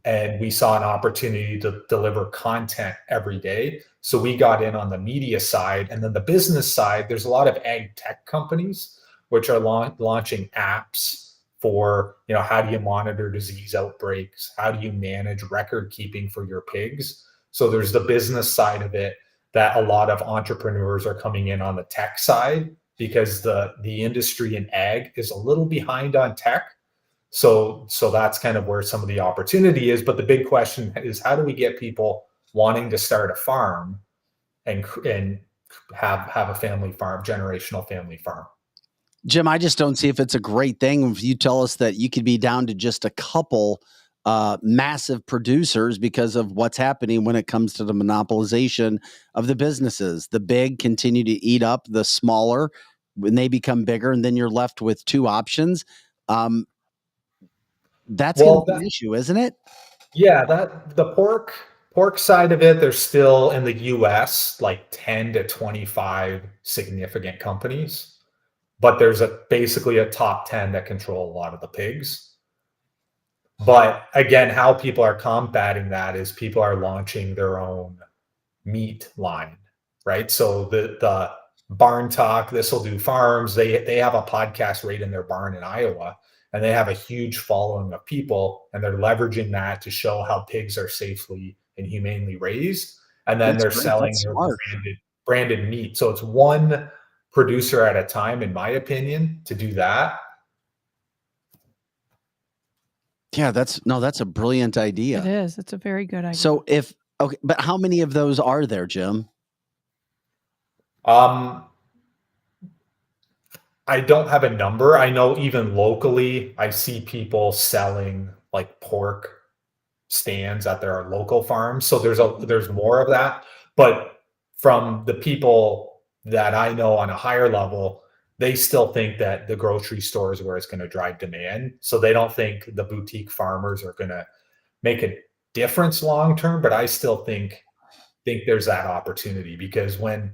and we saw an opportunity to deliver content every day. So we got in on the media side. And then the business side, there's a lot of ag tech companies which are launching apps for, how do you monitor disease outbreaks? How do you manage record keeping for your pigs? So there's the business side of it that a lot of entrepreneurs are coming in on the tech side, because the industry in ag is a little behind on tech. So that's kind of where some of the opportunity is. But the big question is, how do we get people wanting to start a farm and have a family farm, generational family farm? Jim, I just don't see if it's a great thing if you tell us that you could be down to just a couple massive producers because of what's happening when it comes to the monopolization of the businesses. The big continue to eat up the smaller when they become bigger, and then you're left with two options. That's going to be an issue, isn't it? Yeah, that the pork side of it, there's still in the US like 10 to 25 significant companies, but there's basically a top 10 that control a lot of the pigs. But again, how people are combating that is people are launching their own meat line, right? So the Barn Talk, This'll Do Farms, they have a podcast right in their barn in Iowa, and they have a huge following of people, and they're leveraging that to show how pigs are safely and humanely raised, and then That's they're great. selling That's their smart. branded meat. So it's one producer at a time, in my opinion, to do that. Yeah, that's a brilliant idea. It is. It's a very good idea. So okay, but how many of those are there, Jim? I don't have a number. I know even locally, I see people selling like pork stands at their local farms. So there's more of that. But from the people that I know on a higher level, they still think that the grocery store is where it's going to drive demand. So they don't think the boutique farmers are going to make a difference long term. But I still think there's that opportunity, because when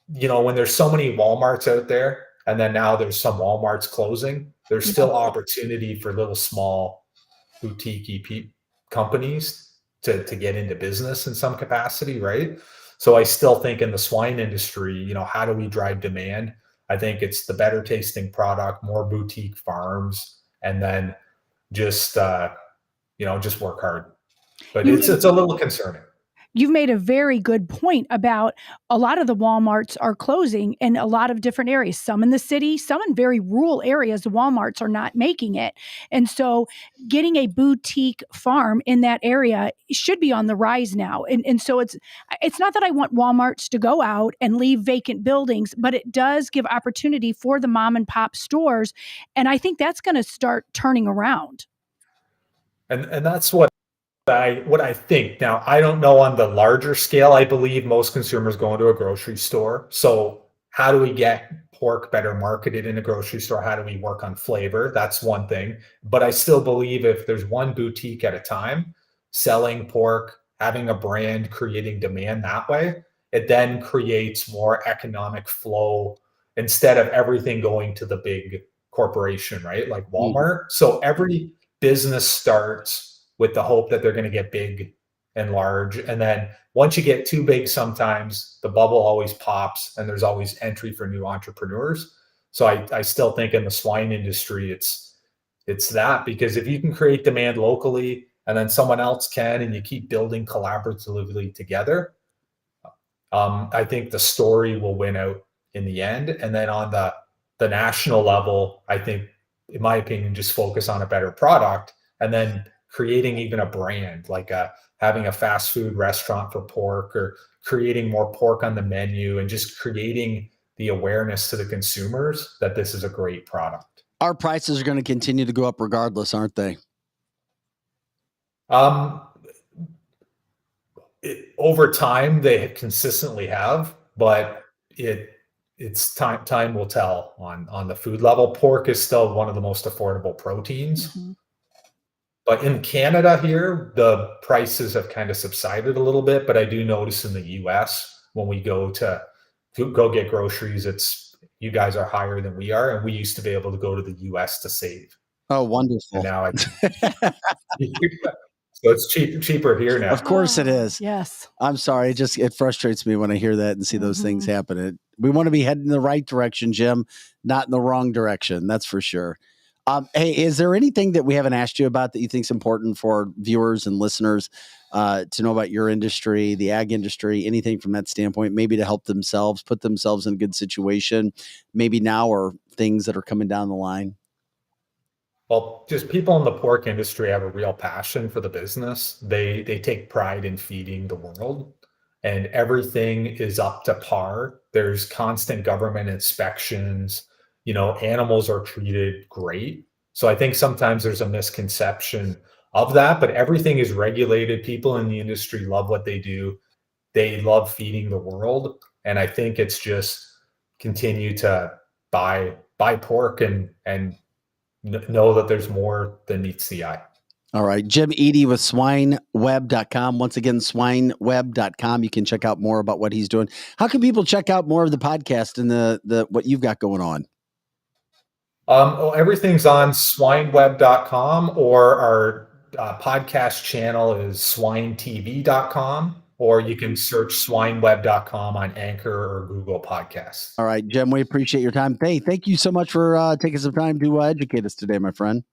there's so many Walmarts out there, and then now there's some Walmarts closing, there's still opportunity for little small boutique companies to get into business in some capacity, right? So I still think in the swine industry, how do we drive demand? I think it's the better tasting product, more boutique farms, and then just just work hard. But it's a little concerning. You've made a very good point about a lot of the Walmarts are closing in a lot of different areas, some in the city, some in very rural areas. The Walmarts are not making it. And so getting a boutique farm in that area should be on the rise now. And so it's not that I want Walmarts to go out and leave vacant buildings, but it does give opportunity for the mom and pop stores. And I think that's going to start turning around. And that's what I think. Now, I don't know on the larger scale. I believe most consumers go into a grocery store. So how do we get pork better marketed in a grocery store? How do we work on flavor? That's one thing. But I still believe if there's one boutique at a time selling pork, having a brand, creating demand that way, it then creates more economic flow instead of everything going to the big corporation, right? Like Walmart. So every business starts with the hope that they're going to get big and large. And then once you get too big, sometimes the bubble always pops and there's always entry for new entrepreneurs. So I still think in the swine industry, it's that, because if you can create demand locally and then someone else can, and you keep building collaboratively together, I think the story will win out in the end. And then on the national level, I think, in my opinion, just focus on a better product and then creating even a brand, like having a fast food restaurant for pork, or creating more pork on the menu, and just creating the awareness to the consumers that this is a great product. Our prices are going to continue to go up regardless, aren't they? Over time, they consistently have, but it's time will tell on the food level. Pork is still one of the most affordable proteins. Mhm. But in Canada here, the prices have kind of subsided a little bit. But I do notice in the US, when we go get groceries, you guys are higher than we are. And we used to be able to go to the US to save. Oh, wonderful. And now so it's cheaper here now. Of course it is. Yes. I'm sorry. It frustrates me when I hear that and see those things happen. We want to be heading in the right direction, Jim, not in the wrong direction. That's for sure. Hey, is there anything that we haven't asked you about that you think is important for viewers and listeners to know about your industry, the ag industry, anything from that standpoint, maybe to help themselves, put themselves in a good situation, maybe now, or things that are coming down the line? Well, just people in the pork industry have a real passion for the business. They take pride in feeding the world, and everything is up to par. There's constant government inspections. Animals are treated great. So I think sometimes there's a misconception of that, but everything is regulated. People in the industry love what they do. They love feeding the world. And I think it's just continue to buy pork and know that there's more than meets the eye. All right. Jim Eady with swineweb.com. Once again, swineweb.com. You can check out more about what he's doing. How can people check out more of the podcast and the what you've got going on? Everything's on swineweb.com, or our podcast channel is swinetv.com, or you can search swineweb.com on Anchor or Google Podcasts. All right, Jim, we appreciate your time. Hey, thank you so much for taking some time to educate us today, my friend.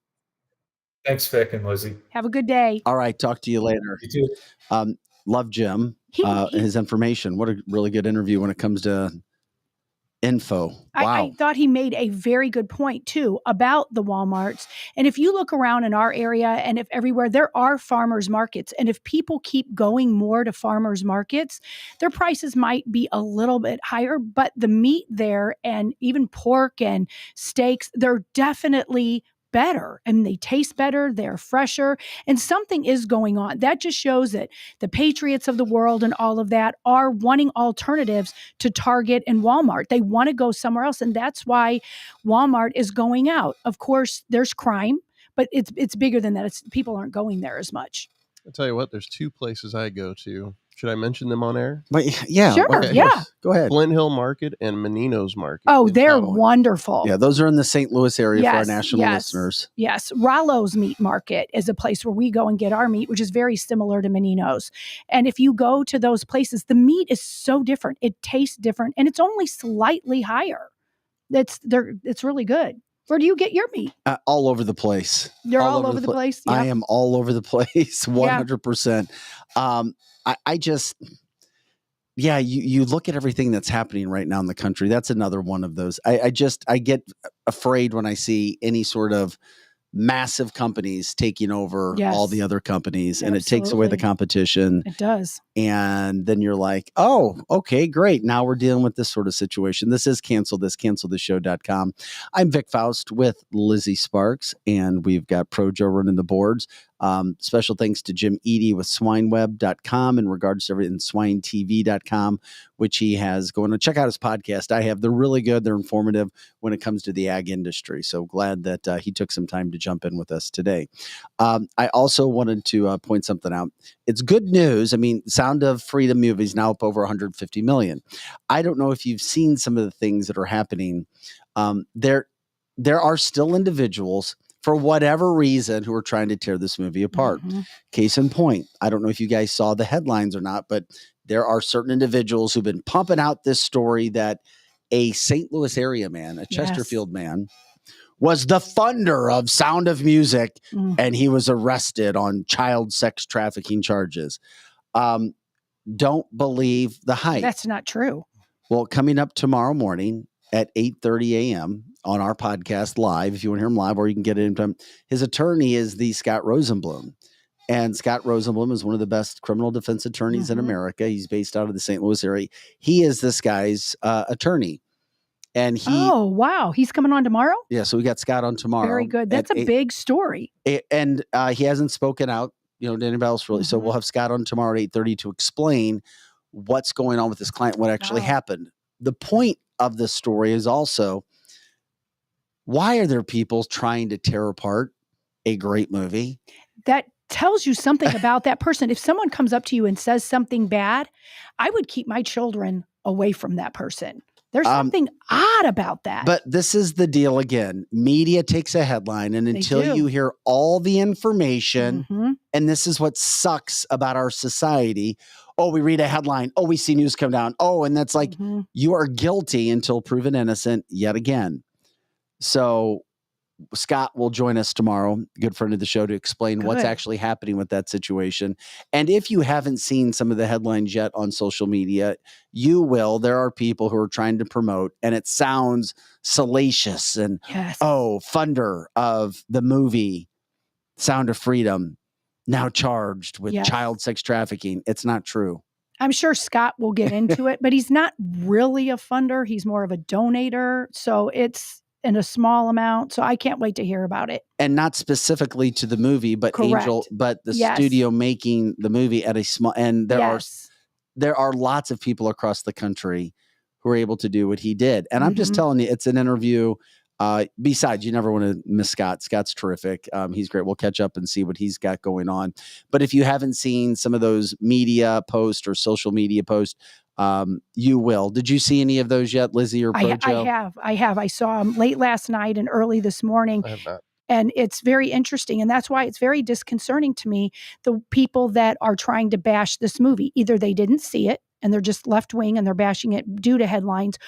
Thanks, Vic and Lizzie. Have a good day. All right, talk to you later. You too. Love Jim, his information. What a really good interview when it comes to info. Wow. I thought he made a very good point too about the Walmarts. And if you look around in our area, and if everywhere, there are farmers markets. And if people keep going more to farmers markets, their prices might be a little bit higher, but the meat there, and even pork and steaks, they're definitely better, and they taste better, they're fresher, and something is going on. That just shows that the Patriots of the world and all of that are wanting alternatives to Target and Walmart. They want to go somewhere else, and that's why Walmart is going out. Of course, there's crime, but it's bigger than that. People aren't going there as much. I'll tell you what, there's two places I go to. Should I mention them on air? But yeah, sure, okay. Yeah. Go ahead. Flint Hill Market and Menino's Market. Oh, they're Poway. wonderful. Yeah, those are in the St. Louis area for our national yes, listeners. Yes. Rollo's Meat Market is a place where we go and get our meat, which is very similar to Menino's. And if you go to those places, the meat is so different. It tastes different, and it's only slightly higher. It's really good. Where do you get your meat? All over the place. You're all over the place? I Yep. am all over the place, 100%. I just... Yeah, you look at everything that's happening right now in the country. That's another one of those. I get afraid when I see any sort of massive companies taking over all the other companies, and it takes away the competition. It does. And then you're like, oh, okay, great. Now we're dealing with this sort of situation. This is cancelthisshow.com. I'm Vic Faust with Lizzie Sparks, and we've got Pro Joe running the boards. Special thanks to Jim Eady with swineweb.com in regards to everything, swinetv.com, which he has going to check out his podcast. They're really good. They're informative when it comes to the ag industry. So glad that he took some time to jump in with us today. I also wanted to point something out. It's good news. I mean, Sound of Freedom movie's now up over 150 million. I don't know if you've seen some of the things that are happening. There are still individuals for whatever reason, who are trying to tear this movie apart. Case in point, I don't know if you guys saw the headlines or not, but there are certain individuals who've been pumping out this story that a St. Louis area man, a Chesterfield man, was the funder of Sound of Music, and he was arrested on child sex trafficking charges. Don't believe the hype. That's not true. Well, coming up tomorrow morning at 8:30 a.m. on our podcast live, if you want to hear him live, or you can get it anytime. His attorney is the Scott Rosenblum. And Scott Rosenblum is one of the best criminal defense attorneys in America. He's based out of the St. Louis area. He is this guy's attorney. And oh, wow. He's coming on tomorrow? Yeah, so we got Scott on tomorrow. Very good. That's a big story. And he hasn't spoken out, to anybody else really. So we'll have Scott on tomorrow at 8:30 to explain what's going on with this client, what actually happened. The point of this story is also, why are there people trying to tear apart a great movie? That tells you something about that person. If someone comes up to you and says something bad, I would keep my children away from that person. There's something odd about that. But this is the deal again. Media takes a headline, and until you hear all the information, and this is what sucks about our society. Oh, we read a headline. Oh, we see news come down. Oh, and that's like, you are guilty until proven innocent yet again. So Scott will join us tomorrow, good friend of the show, to explain what's actually happening with that situation. And if you haven't seen some of the headlines yet on social media, you will. There are people who are trying to promote, and it sounds salacious and, funder of the movie Sound of Freedom, now charged with child sex trafficking. It's not true. I'm sure Scott will get into it, but he's not really a funder. He's more of a donator. So it's in a small amount. So I can't wait to hear about it. And not specifically to the movie, but Angel, but the studio making the movie at a small, and there are lots of people across the country who are able to do what he did. And I'm just telling you, it's an interview. Besides, you never want to miss Scott. Scott's terrific. He's great. We'll catch up and see what he's got going on. But if you haven't seen some of those media posts or social media posts, you will. Did you see any of those yet, Lizzie or Projo? I have. I saw them late last night and early this morning. I have not. And it's very interesting. And that's why it's very disconcerting to me, the people that are trying to bash this movie. Either they didn't see it and they're just left wing and they're bashing it due to headlines.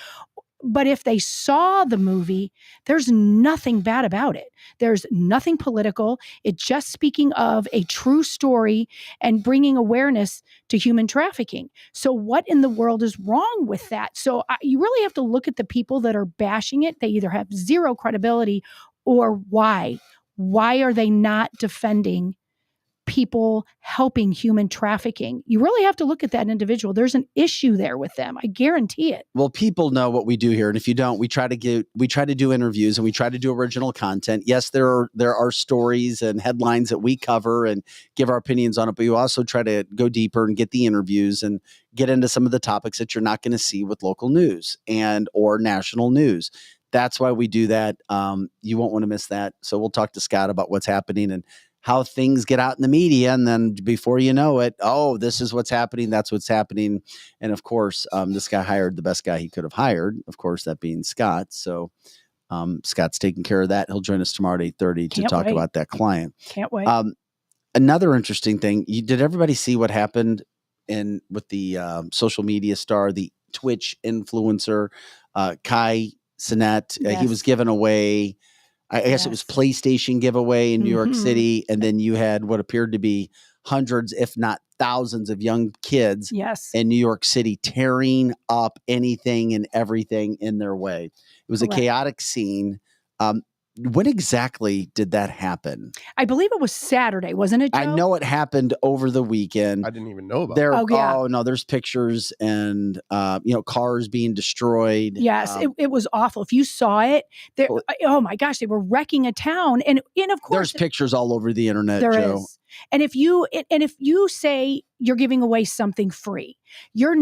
But if they saw the movie, there's nothing bad about it. There's nothing political. It's just speaking of a true story and bringing awareness to human trafficking. So what in the world is wrong with that? So you really have to look at the people that are bashing it. They either have zero credibility, or why? Why are they not defending people helping human trafficking? You really have to look at that individual. There's an issue there with them. I guarantee it. Well, people know what we do here. And if you don't, we try to do interviews and we try to do original content. Yes, there are stories and headlines that we cover and give our opinions on it, but you also try to go deeper and get the interviews and get into some of the topics that you're not going to see with local news and or national news. That's why we do that. You won't want to miss that. So we'll talk to Scott about what's happening and how things get out in the media. And then before you know it, this is what's happening. That's what's happening. And of course, this guy hired the best guy he could have hired, of course, that being Scott. So Scott's taking care of that. He'll join us tomorrow at 8:30 to talk about that client. Can't wait. Another interesting thing, did everybody see what happened with the social media star, the Twitch influencer, Kai Cenat? He was given away. I guess it was PlayStation giveaway in New York City. And then you had what appeared to be hundreds, if not thousands of young kids in New York City tearing up anything and everything in their way. It was a chaotic scene. When exactly did that happen? I believe it was Saturday, wasn't it, Joe? I know it happened over the weekend. I didn't even know about it. Oh, no, there's pictures and, cars being destroyed. Yes, it was awful. If you saw it, oh my gosh, they were wrecking a town. And of course, there's pictures all over the internet, there Joe. is. And if you say you're giving away something free. You're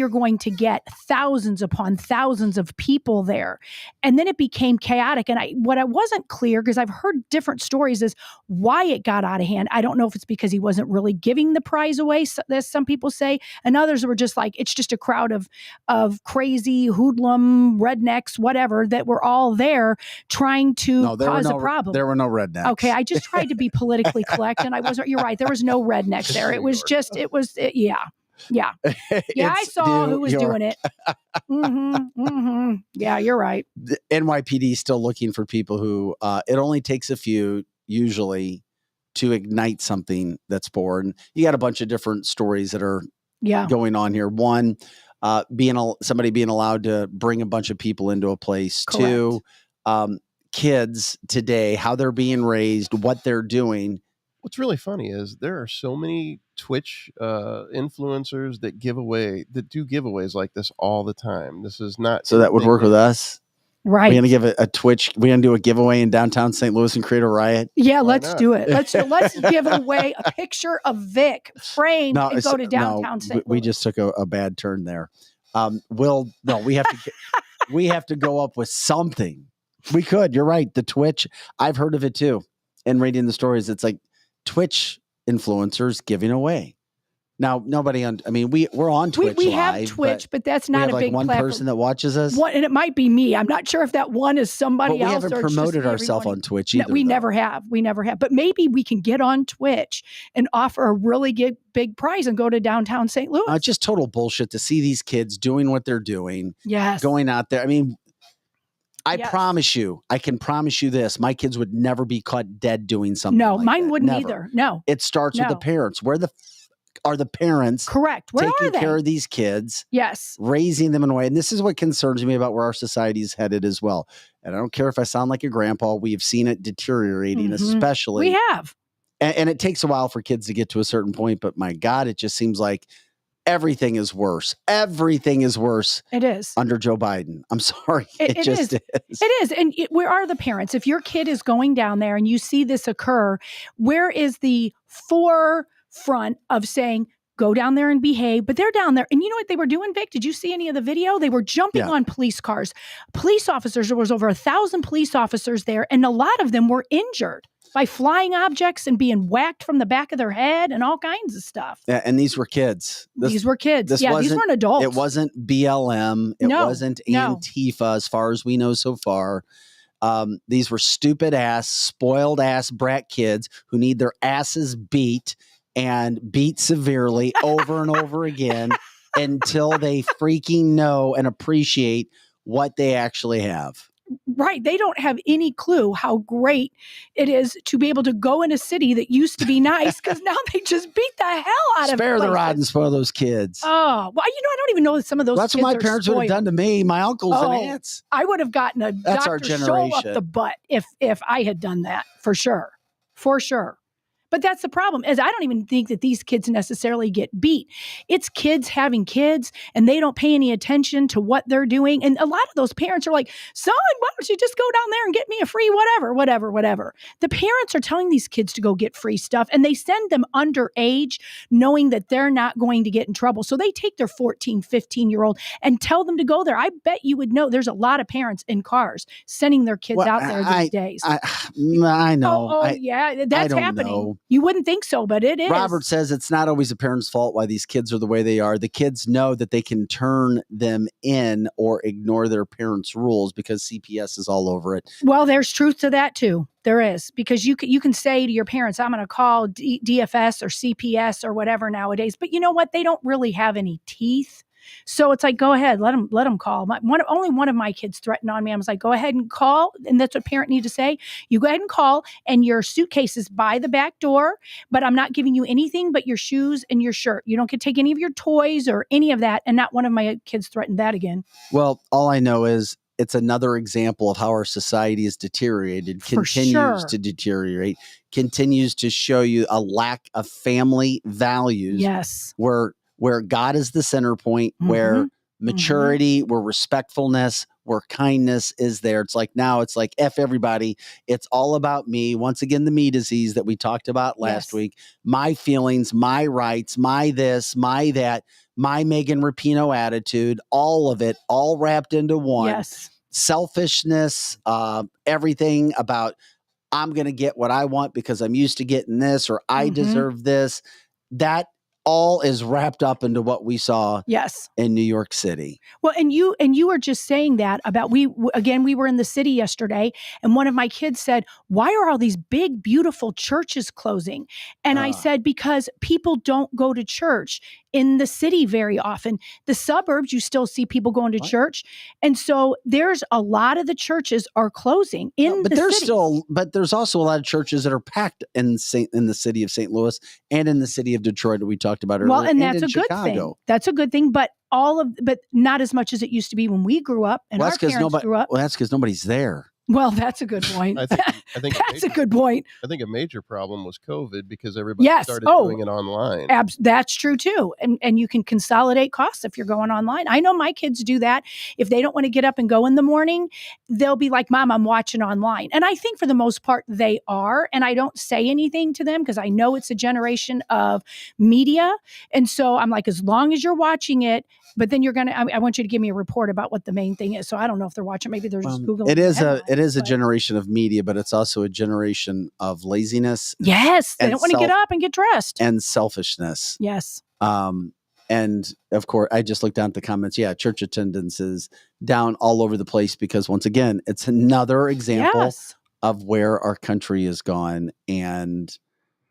going to get thousands upon thousands of people there. And then it became chaotic. And what I wasn't clear, because I've heard different stories, is why it got out of hand. I don't know if it's because he wasn't really giving the prize away, as some people say, and others were just like, it's just a crowd of crazy hoodlum rednecks, whatever, that were all there trying to cause a problem. There were no rednecks. Okay, I just tried to be politically correct, and I wasn't. You're right. There was no rednecks there. It was just. Yeah. I saw who was doing it. Yeah, you're right. The NYPD is still looking for people who. It only takes a few usually to ignite something that's born. You got a bunch of different stories that are going on here. One, somebody being allowed to bring a bunch of people into a place. Correct. Two, kids today, how they're being raised, what they're doing. What's really funny is there are so many Twitch influencers that do giveaways like this all the time. This is not so that would work with us. Right. We're gonna give a Twitch. We're gonna do a giveaway in downtown St. Louis and create a riot. Yeah, let's do it. Let's give away a picture of Vic framed and go to downtown St. Louis. We just took a bad turn there. We have to go up with something. We could. You're right. The Twitch. I've heard of it too. And reading the stories, it's like Twitch influencers giving away. Now, nobody on. I mean, we're on Twitch. We have Twitch, but that's not a big one platform. person that watches us. And it might be me. I'm not sure if that one is somebody but we else. haven't promoted ourselves on Twitch either. No, we never have. But maybe we can get on Twitch and offer a really big prize and go to downtown St. Louis. It's just total bullshit to see these kids doing what they're doing. Yes. Going out there. I mean, I can promise you this. My kids would never be caught dead doing something like mine that. wouldn't Never. either. No. It starts with the parents. Where are the parents? Correct. Where taking are they? care of these kids? Yes. Raising them in a way. And this is what concerns me about where our society is headed as well. And I don't care if I sound like a grandpa. We have seen it deteriorating, especially. We have. And it takes a while for kids to get to a certain point. But my God, it just seems like everything is worse. Everything is worse. It is. Under Joe Biden. I'm sorry. It just is. It is. And where are the parents? If your kid is going down there and you see this occur, where is the forefront of saying, go down there and behave? But they're down there. And you know what they were doing, Vic? Did you see any of the video? They were jumping on police cars. Police officers, there was over 1,000 police officers there. And a lot of them were injured by flying objects and being whacked from the back of their head and all kinds of stuff. Yeah, and these were kids. These were kids. These weren't adults. It wasn't BLM. It wasn't Antifa, as far as we know so far. These were stupid ass, spoiled ass brat kids who need their asses beat and beat severely over and over again until they freaking know and appreciate what they actually have. Right. They don't have any clue how great it is to be able to go in a city that used to be nice, because now they just beat the hell out of Spare the rod and spoil those kids. Oh, well, I don't even know that some of those That's kids what my parents would have done to me, my uncles and aunts. I would have gotten a Dr. Scholl up the butt if I had done that, for sure. For sure. But that's the problem, is I don't even think that these kids necessarily get beat. It's kids having kids, and they don't pay any attention to what they're doing. And a lot of those parents are like, son, why don't you just go down there and get me a free whatever. The parents are telling these kids to go get free stuff, and they send them underage knowing that they're not going to get in trouble. So they take their 14, 15-year-old and tell them to go there. I bet you would know there's a lot of parents in cars sending their kids out there these days. I know. Yeah, that's happening. Know. You wouldn't think so, but it is. Robert says it's not always the parents' fault why these kids are the way they are. The kids know that they can turn them in or ignore their parents' rules because CPS is all over it. Well, there's truth to that too. There is, because you can say to your parents, I'm going to call DFS or CPS or whatever nowadays. But you know what? They don't really have any teeth. So it's like, go ahead, let them call. Only one of my kids threatened on me. I was like, go ahead and call. And that's what parent need to say. You go ahead and call, and your suitcase is by the back door, but I'm not giving you anything but your shoes and your shirt. You don't get to take any of your toys or any of that. And not one of my kids threatened that again. Well, all I know is it's another example of how our society is deteriorated, continues to deteriorate, continues to show you a lack of family values. Yes. Where God is the center point, where maturity, where respectfulness, where kindness is there. It's like now it's like F everybody. It's all about me. Once again, the me disease that we talked about last Yes. week, my feelings, my rights, my this, my that, my Megan Rapinoe attitude, all of it, all wrapped into one. Yes. Selfishness, everything about I'm going to get what I want because I'm used to getting this, or I deserve this. That all is wrapped up into what we saw Yes. in New York City. Well, and you were just saying that about we were in the city yesterday, and one of my kids said, "Why are all these big, beautiful churches closing?" And I said, "Because people don't go to church in the city very often. The suburbs, you still see people going to church, and so there's a lot of the churches are closing in But the there's cities. but there's also a lot of churches that are packed in the city of St. Louis and in the city of Detroit that we talked about earlier. Well, and that's in a good thing. Chicago. That's a good thing, but not as much as it used to be when we grew up and our parents grew up. Well, that's because nobody's there. Well, that's a good point. I think That's a good point. I think a major problem was COVID because everybody started doing it online. That's true too. And you can consolidate costs if you're going online. I know my kids do that. If they don't want to get up and go in the morning, they'll be like, "Mom, I'm watching online." And I think for the most part they are. And I don't say anything to them because I know it's a generation of media. And so I'm like, as long as you're watching it, but then I want you to give me a report about what the main thing is. So I don't know if they're watching. Maybe they're just Googling. It is a generation of media, but it's also a generation of laziness. Yes. They don't want to get up and get dressed. And selfishness. Yes. And of course, I just looked down at the comments. Yeah, church attendance is down all over the place because once again, it's another example of where our country has gone. And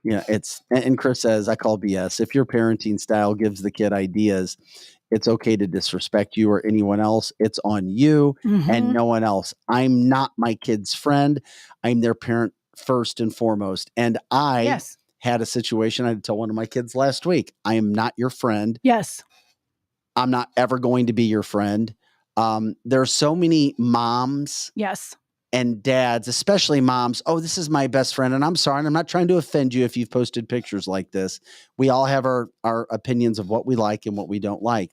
and Chris says, I call BS. If your parenting style gives the kid ideas, it's okay to disrespect you or anyone else. It's on you and no one else. I'm not my kid's friend. I'm their parent first and foremost. And I had a situation. I had to tell one of my kids last week, I am not your friend. Yes. I'm not ever going to be your friend. There are so many moms. Yes. And dads, especially moms, oh, this is my best friend. And I'm sorry, and I'm not trying to offend you if you've posted pictures like this. We all have our opinions of what we like and what we don't like.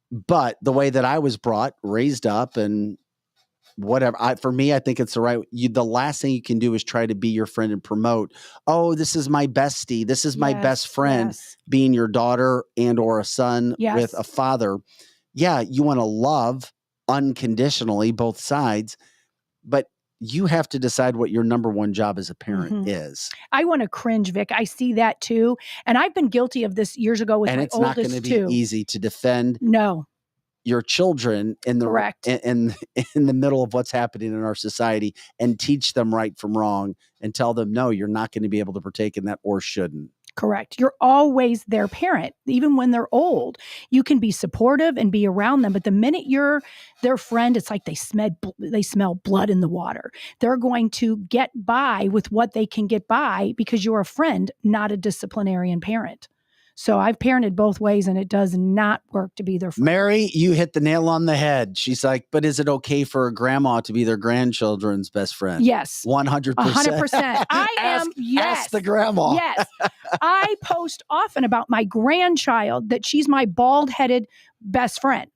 But the way that I was raised up and whatever, for me, I think it's the last thing you can do is try to be your friend and promote, oh, this is my bestie. This is my best friend, being your daughter and or a son with a father. Yeah, you want to love unconditionally both sides, but you have to decide what your number one job as a parent is. I want to cringe, Vic. I see that too. And I've been guilty of this years ago with my oldest too. And it's not going to be easy to defend your children in the in the middle of what's happening in our society and teach them right from wrong and tell them, no, you're not going to be able to partake in that or shouldn't. Correct. You're always their parent, even when they're old. You can be supportive and be around them, but the minute you're their friend, it's like they smell blood in the water. They're going to get by with what they can get by because you're a friend, not a disciplinarian parent. So I've parented both ways, and it does not work to be their friend. Mary, you hit the nail on the head. She's like, but is it okay for a grandma to be their grandchildren's best friend? Yes. 100%. 100%. Ask the grandma. Yes. I post often about my grandchild that she's my bald-headed best friend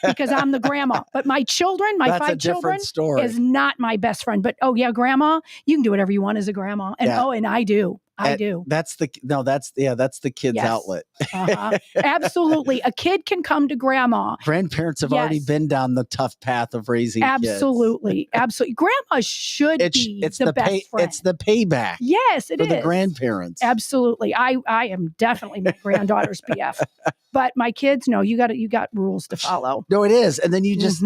because I'm the grandma. But my children, my 5 children, is not my best friend. But, oh, yeah, grandma, you can do whatever you want as a grandma. And, and I do. I do. That's the kid's outlet. Absolutely. A kid can come to grandma. Grandparents have already been down the tough path of raising kids. Absolutely. Grandma should be the best friend. It's the payback. Yes, it is. For the grandparents. Absolutely. I am definitely my granddaughter's BF. But my kids, no, you got rules to follow. No, it is. And then you just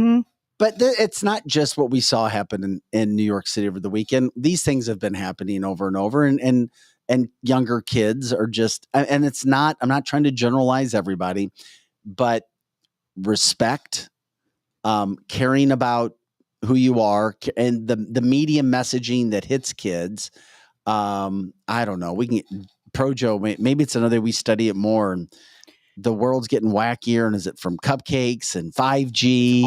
But it's not just what we saw happen in New York City over the weekend. These things have been happening over and over, and younger kids are just, and it's not, I'm not trying to generalize everybody, but respect, caring about who you are, and the media messaging that hits kids. I don't know. We can Projo, maybe it's another, we study it more. And the world's getting wackier, and is it from cupcakes and 5G?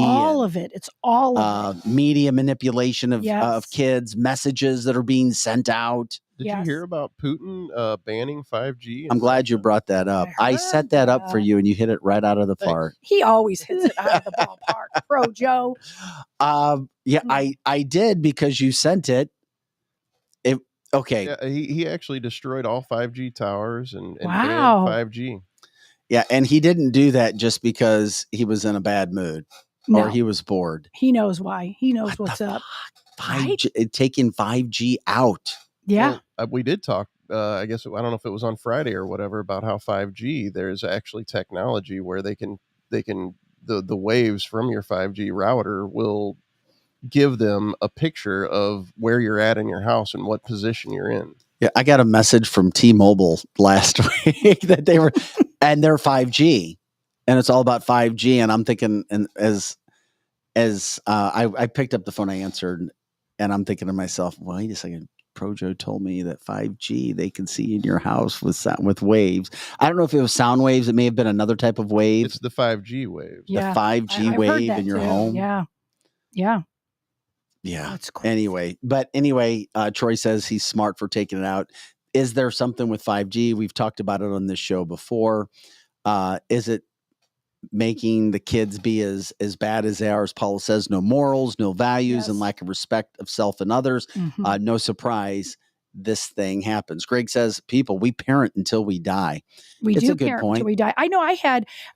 It's all of it. Media manipulation of kids, messages that are being sent out. Did you hear about Putin banning 5G? I'm glad you brought that up. I set that up for you, and you hit it right out of the park. He always hits it out of the ballpark. Pro Joe. Yeah, I did because you sent it. Okay. Yeah, he actually destroyed all 5G towers and Wow. banned 5G. Yeah, and he didn't do that just because he was in a bad mood or he was bored. He knows why. He knows what's up. 5G, taking 5G out. Yeah. Well, we did talk, I guess, I don't know if it was on Friday or whatever, about how 5G, there's actually technology where the waves from your 5G router will give them a picture of where you're at in your house and what position you're in. Yeah, I got a message from T-Mobile last week that they were, and they're 5G, and it's all about 5G. And I'm thinking, and as I picked up the phone, I answered, and I'm thinking to myself, wait a second, Projo told me that 5G they can see in your house with waves. I don't know if it was sound waves. It may have been another type of wave. It's the 5G wave. Yeah. The 5G wave in your home. Yeah. Yeah. Yeah. That's crazy. Anyway, Troy says he's smart for taking it out. Is there something with 5G? We've talked about it on this show before. Is it making the kids be as bad as they are? As Paula says, no morals, no values, and lack of respect of self and others. No surprise, this thing happens. Greg says, people, we parent until we die. We It's do a good parent point. until we die. I know I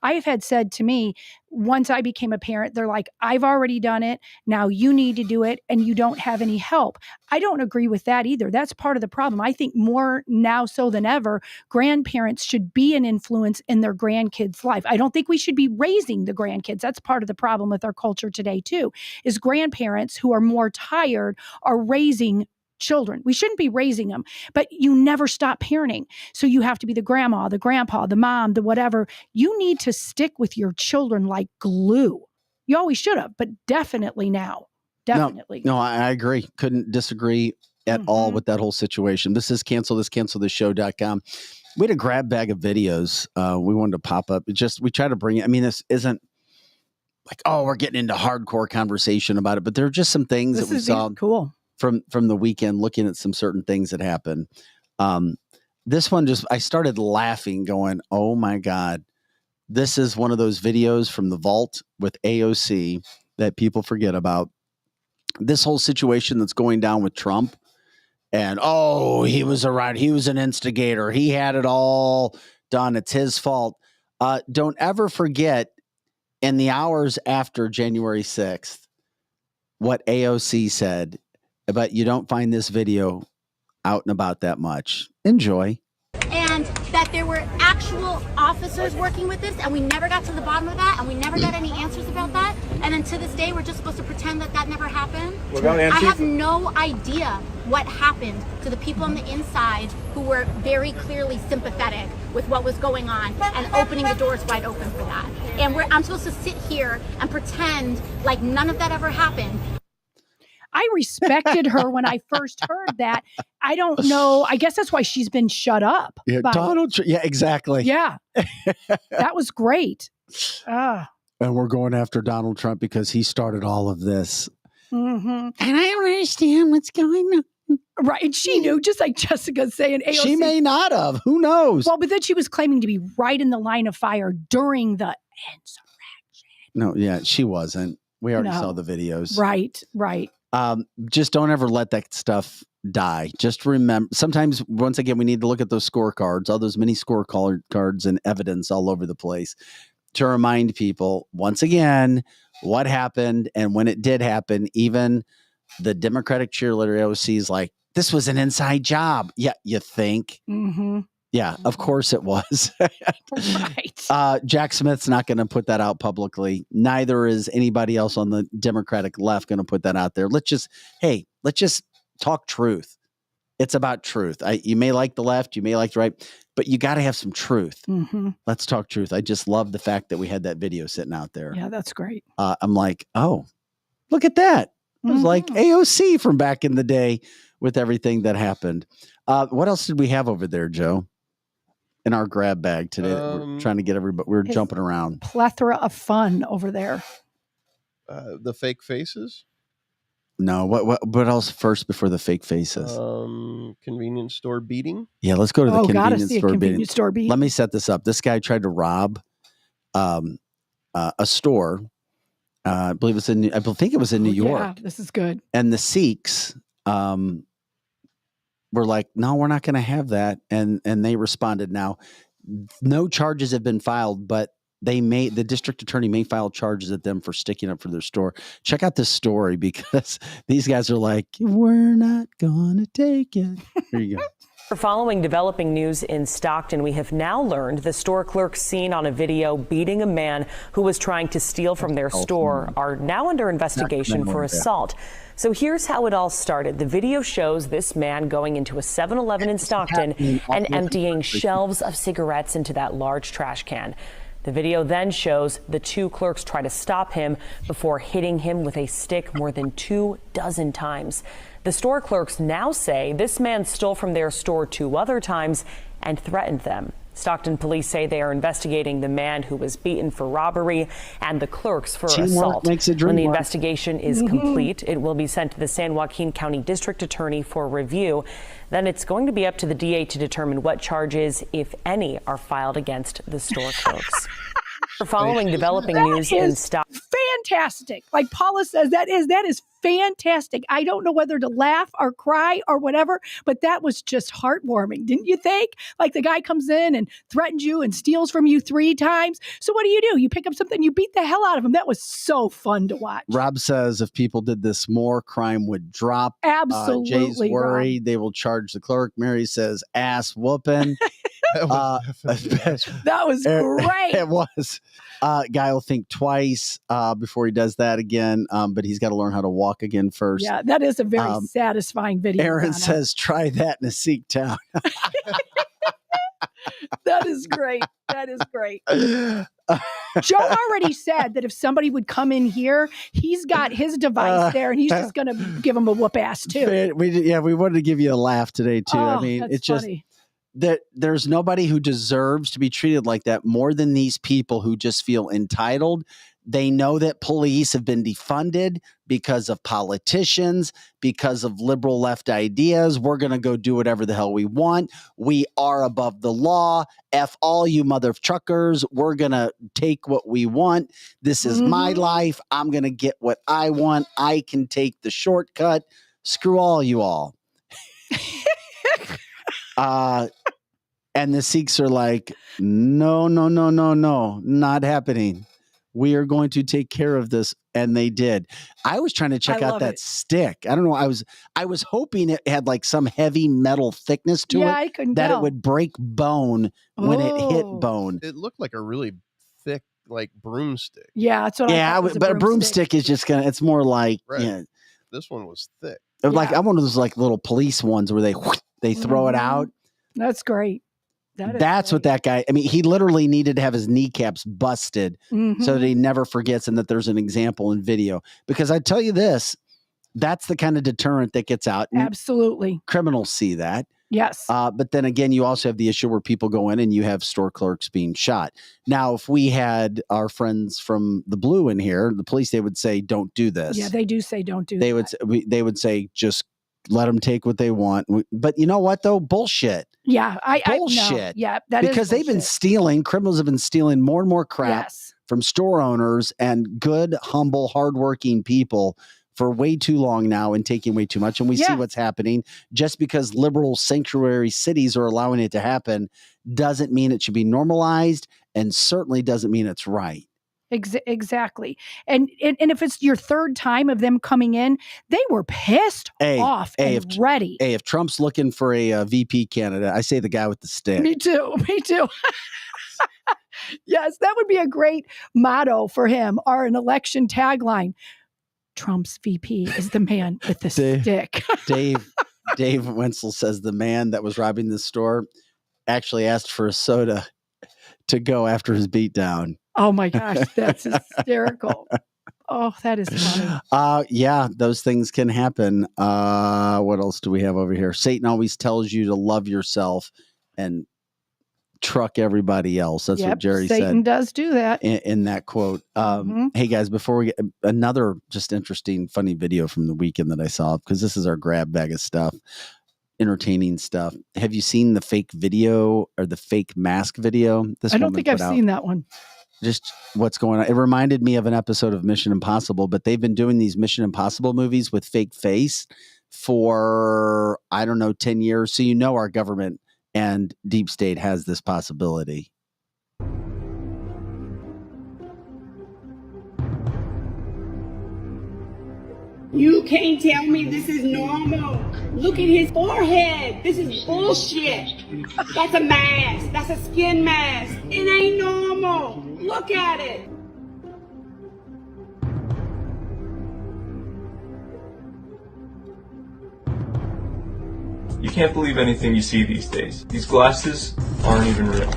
have had said to me, once I became a parent, they're like, I've already done it. Now you need to do it, and you don't have any help. I don't agree with that either. That's part of the problem. I think more now so than ever, grandparents should be an influence in their grandkids' life. I don't think we should be raising the grandkids. That's part of the problem with our culture today too, is grandparents who are more tired are raising children. We shouldn't be raising them, but you never stop parenting. So you have to be the grandma, the grandpa, the mom, the whatever. You need to stick with your children like glue. You always should have, but definitely now. Definitely. No, I agree. Couldn't disagree at all with that whole situation. This is cancelthisshow.com. We had a grab bag of videos we wanted to pop up. We try to bring it. I mean, this isn't like, oh, we're getting into hardcore conversation about it, but there are just some things that we saw. Cool. From the weekend, looking at some certain things that happened. This one I started laughing going, oh my God, this is one of those videos from the vault with AOC that people forget about. This whole situation that's going down with Trump and, he was he was an instigator. He had it all done. It's his fault. Don't ever forget in the hours after January 6th, what AOC said. But you don't find this video out and about that much. Enjoy. And that there were actual officers working with this, and we never got to the bottom of that, and we never got any answers about that. And then to this day, we're just supposed to pretend that never happened. I have no idea what happened to the people on the inside who were very clearly sympathetic with what was going on and opening the doors wide open for that. And I'm supposed to sit here and pretend like none of that ever happened. I respected her when I first heard that. I don't know. I guess that's why she's been shut up. Yeah, Donald. Yeah, exactly. Yeah, that was great. And we're going after Donald Trump because he started all of this. And I don't understand what's going on. Right. And she knew, just like Jessica's saying. AOC, she may not have. Who knows? Well, but then she was claiming to be right in the line of fire during the insurrection. No, yeah, she wasn't. We already saw the videos. Right. Just don't ever let that stuff die. Just remember, sometimes, once again, we need to look at those scorecards, all those mini scorecards and evidence all over the place to remind people, once again, what happened. And when it did happen, even the Democratic cheerleader AOC is like, this was an inside job. Yeah, you think? Yeah, of course it was. Right. Jack Smith's not going to put that out publicly. Neither is anybody else on the Democratic left going to put that out there. Let's just talk truth. It's about truth. You may like the left, you may like the right, but you got to have some truth. Let's talk truth. I just love the fact that we had that video sitting out there. Yeah, that's great. I'm like, oh, look at that. It was like AOC from back in the day with everything that happened. What else did we have over there, Joe? In our grab bag today, we're trying to get everybody. We're jumping around. Plethora of fun over there. The fake faces. No. What else first before the fake faces? Convenience store beating. Yeah, let's go to the Gotta convenience see a store. convenience store beat. Let me set this up. This guy tried to rob a store. I believe it's in. I think it was in New York. Yeah, this is good. And the Sikhs were like, "No, we're not going to have that." And they responded. Now, no charges have been filed, but the district attorney may file charges at them for sticking up for their store. Check out this story because these guys are like, "We're not going to take it." Here you go. Following developing news in Stockton, we have now learned the store clerks seen on a video beating a man who was trying to steal from their store are now under investigation for assault. So here's how it all started. The video shows this man going into a 7-Eleven in Stockton and emptying shelves of cigarettes into that large trash can. The video then shows the two clerks try to stop him before hitting him with a stick more than 24 times. The store clerks now say this man stole from their store 2 other times and threatened them. Stockton police say they are investigating the man who was beaten for robbery and the clerks for assault. When the investigation is complete, it will be sent to the San Joaquin County District Attorney for review. Then it's going to be up to the DA to determine what charges, if any, are filed against the store clerks. Following developing news in Stockton. Fantastic. Like Paula says, that is fantastic. I don't know whether to laugh or cry or whatever, but that was just heartwarming. Didn't you think? Like the guy comes in and threatens you and steals from you 3 times. So what do? You pick up something, you beat the hell out of him. That was so fun to watch. Rob says if people did this more, crime would drop. Absolutely. Jay's worried they will charge the clerk. Mary says ass whooping. That was great. It was. Guy will think twice before he does that again, but he's got to learn how to walk again first. Yeah, that is a very satisfying video. Aaron Donna says, try that in a Sikh town. That is great. That is great. Joe already said that if somebody would come in here, he's got his device there and he's just going to give him a whoop ass too. We wanted to give you a laugh today too. Oh, I mean, that's it's just funny. that there's nobody who deserves to be treated like that more than these people who just feel entitled. They know that police have been defunded because of politicians, because of liberal left ideas. We're going to go do whatever the hell we want. We are above the law. F all you mother truckers. We're going to take what we want. This is my life. I'm going to get what I want. I can take the shortcut. Screw all you all. And the Sikhs are like, no, not happening. We are going to take care of this. And they did. I was trying to check out that stick. I don't know. I was hoping it had like some heavy metal thickness to it. I couldn't that tell. it would break bone when it hit bone. It looked like a really thick, like broomstick. Yeah, that's what I thought was but a broomstick is just gonna. It's more like This one was thick. Like I'm one of those like little police ones where they throw it out. That's great. That's what that guy, I mean, he literally needed to have his kneecaps busted so that he never forgets and that there's an example in video. Because I tell you this, that's the kind of deterrent that gets out. Absolutely. Criminals see that. Yes. But then again, you also have the issue where people go in and you have store clerks being shot. Now, if we had our friends from the Blue in here, the police, they would say, don't do this. Yeah, they do say don't do they that. They would say, just let them take what they want. But you know what, though? Bullshit. Yeah, bullshit. No. Yeah, that because they've been stealing. Criminals have been stealing more and more crap from store owners and good, humble, hardworking people for way too long now and taking way too much. And we see what's happening. Just because liberal sanctuary cities are allowing it to happen doesn't mean it should be normalized, and certainly doesn't mean it's right. Exactly. And if it's your 3rd time of them coming in, they were pissed off and ready. Hey, if Trump's looking for a VP candidate, I say the guy with the stick. Me too. Yes, that would be a great motto for him, or an election tagline. Trump's VP is the man with the stick. Dave Wenzel says the man that was robbing the store actually asked for a soda to go after his beatdown. Oh my gosh, that's hysterical. Oh, that is funny. Yeah, those things can happen. What else do we have over here? Satan always tells you to love yourself and truck everybody else. That's what Jerry Satan said does do that. in that quote. Hey guys, before we get another just interesting, funny video from the weekend that I saw, because this is our grab bag of stuff, entertaining stuff. Have you seen the fake video or the fake mask video? I don't think I've seen that one. Just what's going on. It reminded me of an episode of Mission Impossible, but they've been doing these Mission Impossible movies with fake face for, I don't know, 10 years. So, our government and deep state has this possibility. You can't tell me this is normal. Look at his forehead. This is bullshit. That's a mask. That's a skin mask. It ain't normal. Look at it. You can't believe anything you see these days. These glasses aren't even real.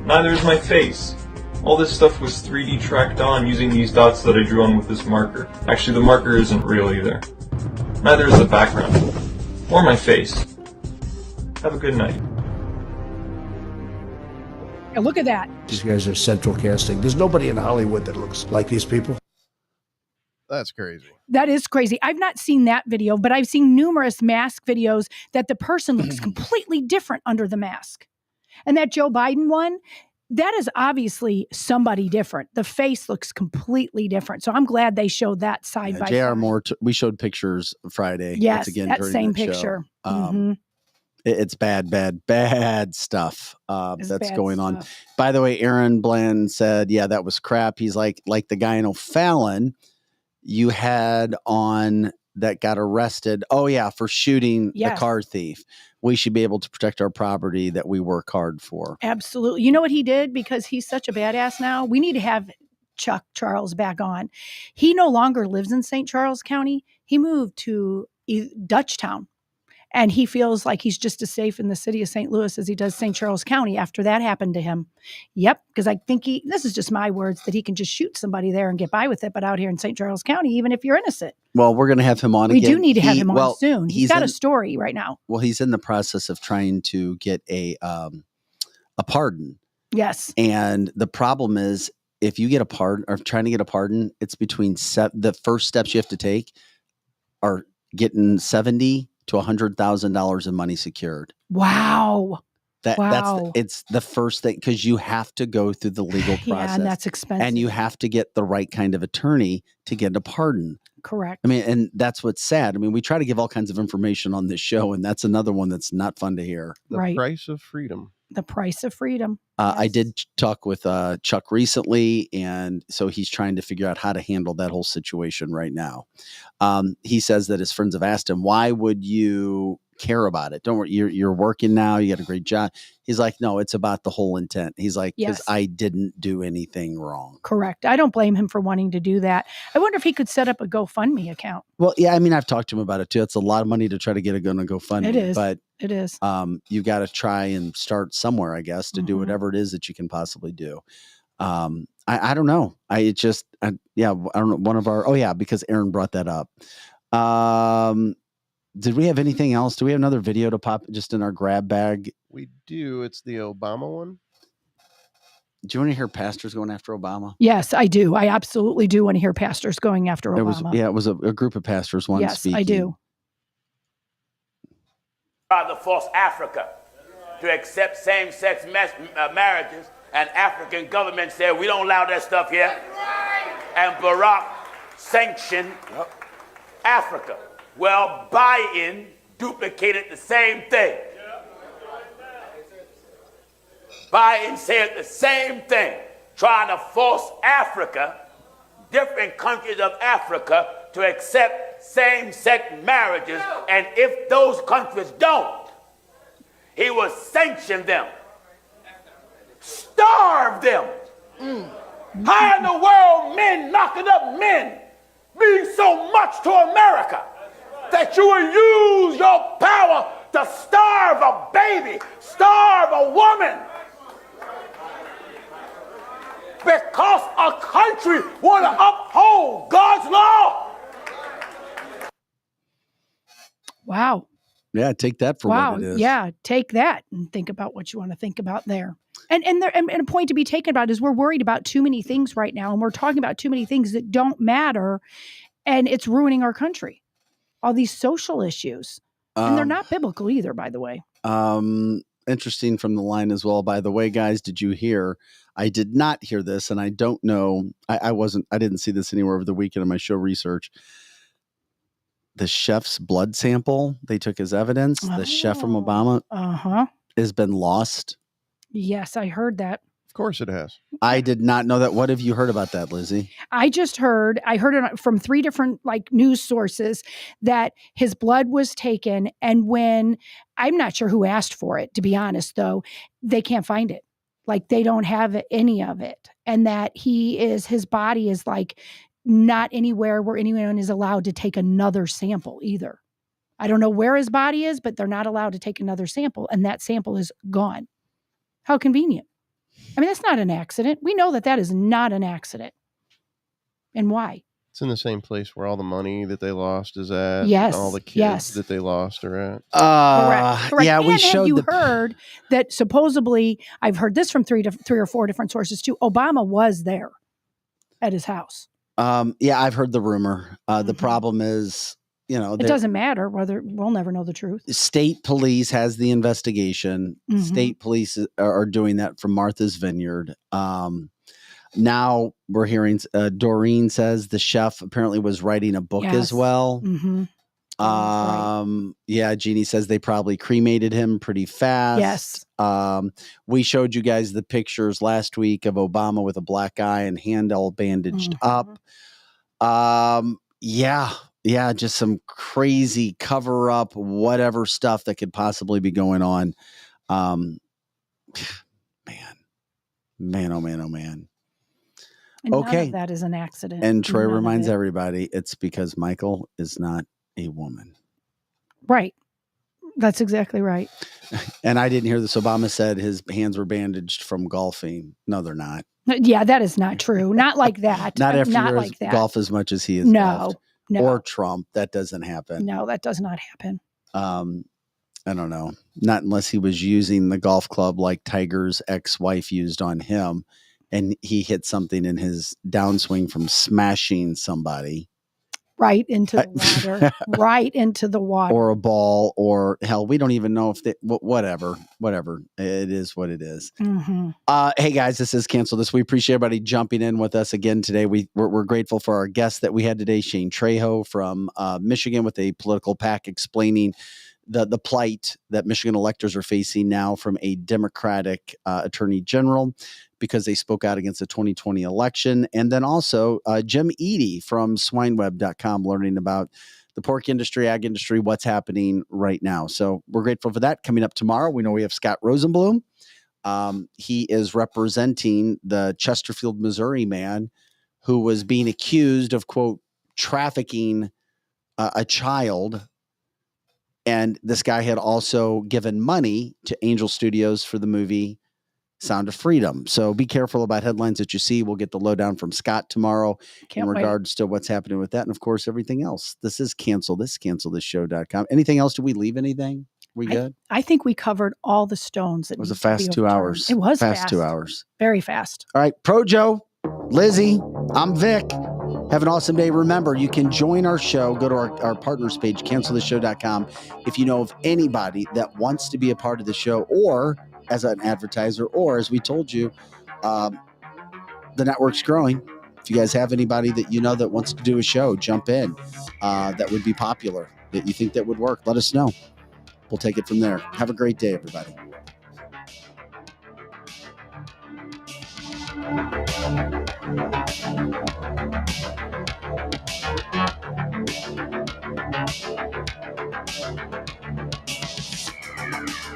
Neither is my face. All this stuff was 3D tracked on using these dots that I drew on with this marker. Actually, the marker isn't real either. Neither is the background. Or my face. Have a good night. Yeah, look at that. These guys are central casting. There's nobody in Hollywood that looks like these people. That's crazy. That is crazy. I've not seen that video, but I've seen numerous mask videos that the person looks completely different under the mask. And that Joe Biden one, that is obviously somebody different. The face looks completely different. So I'm glad they showed that side by J.R. side. Moore, we showed pictures Friday. Yes, again that same picture. It's bad stuff that's bad going on. stuff. By the way, Aaron Bland said, yeah, that was crap. He's like the guy in O'Fallon you had on that got arrested. Oh, yeah, for shooting the car thief. We should be able to protect our property that we work hard for. Absolutely. You know what he did? Because he's such a badass now, we need to have Chuck Charles back on. He no longer lives in St. Charles County. He moved to Dutchtown. And he feels like he's just as safe in the city of St. Louis as he does St. Charles County after that happened to him. Yep, because I think this is just my words, that he can just shoot somebody there and get by with it. But out here in St. Charles County, even if you're innocent. Well, we're going to have him on again. We do need to have him on soon. He's got a story right now. Well, he's in the process of trying to get a pardon. Yes. And the problem is, if you get a pardon or trying to get a pardon, it's between the first steps you have to take are getting $70,000 to $100,000 in money secured. Wow. It's the first thing, because you have to go through the legal process. Yeah, and that's expensive. And you have to get the right kind of attorney to get a pardon. Correct. I mean, and that's what's sad. I mean, we try to give all kinds of information on this show, and that's another one that's not fun to hear. The price of freedom. The price of freedom. Yes. I did talk with Chuck recently, and so he's trying to figure out how to handle that whole situation right now. He says that his friends have asked him, why would you care about it? Don't worry, you're working now, you got a great job. He's like, no, it's about the whole intent. He's like, because I didn't do anything wrong. Correct. I don't blame him for wanting to do that. I wonder if he could set up a GoFundMe account. Well, yeah, I mean, I've talked to him about it too. It's a lot of money to try to get a GoFundMe. It is. But it is. You got to try and start somewhere, I guess, to do whatever it is that you can possibly do. I don't know. I don't know. Because Aaron brought that up. Did we have anything else? Do we have another video to pop just in our grab bag? We do. It's the Obama one. Do you want to hear pastors going after Obama? Yes, I do. I absolutely do want to hear pastors going after Obama. It was a group of pastors speaking. Yes, I do. To force Africa to accept same-sex marriages, and African government said, we don't allow that stuff here. And Barack sanctioned Africa. Well, Biden duplicated the same thing. Biden said the same thing, trying to force Africa, different countries of Africa, to accept same-sex marriages. And if those countries don't, he will sanction them, starve them. How in the world men knocking up men mean so much to America that you will use your power to starve a baby, starve a woman, because a country want to uphold God's law? Wow. Yeah, take that for wow. what it is. Yeah, take that and think about what you want to think about there. And a point to be taken about is we're worried about too many things right now, and we're talking about too many things that don't matter, and it's ruining our country. All these social issues, and they're not biblical either, by the way. Interesting from the line as well. By the way, guys, did you hear? I did not hear this, and I don't know. I didn't see this anywhere over the weekend in my show research. The chef's blood sample they took as evidence. The chef from Obama has been lost. Yes, I heard that. Of course it has. I did not know that. What have you heard about that, Lizzie? I heard it from 3 different news sources that his blood was taken, and when I'm not sure who asked for it, to be honest, though, they can't find it. They don't have any of it, and that his body is not anywhere where anyone is allowed to take another sample either. I don't know where his body is, but they're not allowed to take another sample, and that sample is gone. How convenient. I mean, that's not an accident. We know that is not an accident. And why? It's in the same place where all the money that they lost is at. Yes. And all the kids that they lost are at. Correct. Yeah, we showed. Have you heard that supposedly? I've heard this from 3 or 4 different sources too. Obama was there at his house. Yeah, I've heard the rumor. The problem is, it doesn't matter whether we'll never know the truth. State police has the investigation. State police are doing that from Martha's Vineyard. Now we're hearing Doreen says the chef apparently was writing a book as well. Right. Yeah, Jeannie says they probably cremated him pretty fast. Yes. We showed you guys the pictures last week of Obama with a black eye and hand all bandaged up. Yeah, just some crazy cover up, whatever stuff that could possibly be going on. Man, oh man. And none of that is an accident. And Troy reminds everybody it's because Michael is not a woman. Right. That's exactly right. And I didn't hear this. Obama said his hands were bandaged from golfing. No, they're not. Yeah, that is not true. Not like that. Not after not you like that. Golf as much as he is. No. Or Trump. That doesn't happen. No, that does not happen. I don't know. Not unless he was using the golf club like Tiger's ex-wife used on him, and he hit something in his downswing from smashing somebody. Right into the water. Right into the water. Or a ball, or hell, we don't even know if they, whatever. It is what it is. Hey guys, this is Cancel This. We appreciate everybody jumping in with us again today. We're grateful for our guest that we had today, Shane Trejo from Michigan, with a political PAC explaining the plight that Michigan electors are facing now from a Democratic attorney general because they spoke out against the 2020 election. And then also Jim Eady from swineweb.com learning about the pork industry, ag industry, what's happening right now. So we're grateful for that. Coming up tomorrow, we know we have Scott Rosenblum. He is representing the Chesterfield, Missouri man who was being accused of, quote, trafficking a child. And this guy had also given money to Angel Studios for the movie Sound of Freedom. So be careful about headlines that you see. We'll get the lowdown from Scott tomorrow in regards to what's happening with that. And of course, everything else. This is cancelthisshow.com. Anything else? Did we leave anything? We good? I think we covered all the stones. It was a fast 2 hours. It was fast 2 hours. Very fast. All right. Pro Joe, Lizzie, I'm Vic. Have an awesome day. Remember, you can join our show. Go to our partners page, cancelthisshow.com. If you know of anybody that wants to be a part of the show, or as an advertiser, or as we told you, the network's growing. If you guys have anybody that you know that wants to do a show, jump in. That would be popular, that you think that would work, let us know. We'll take it from there. Have a great day, everybody.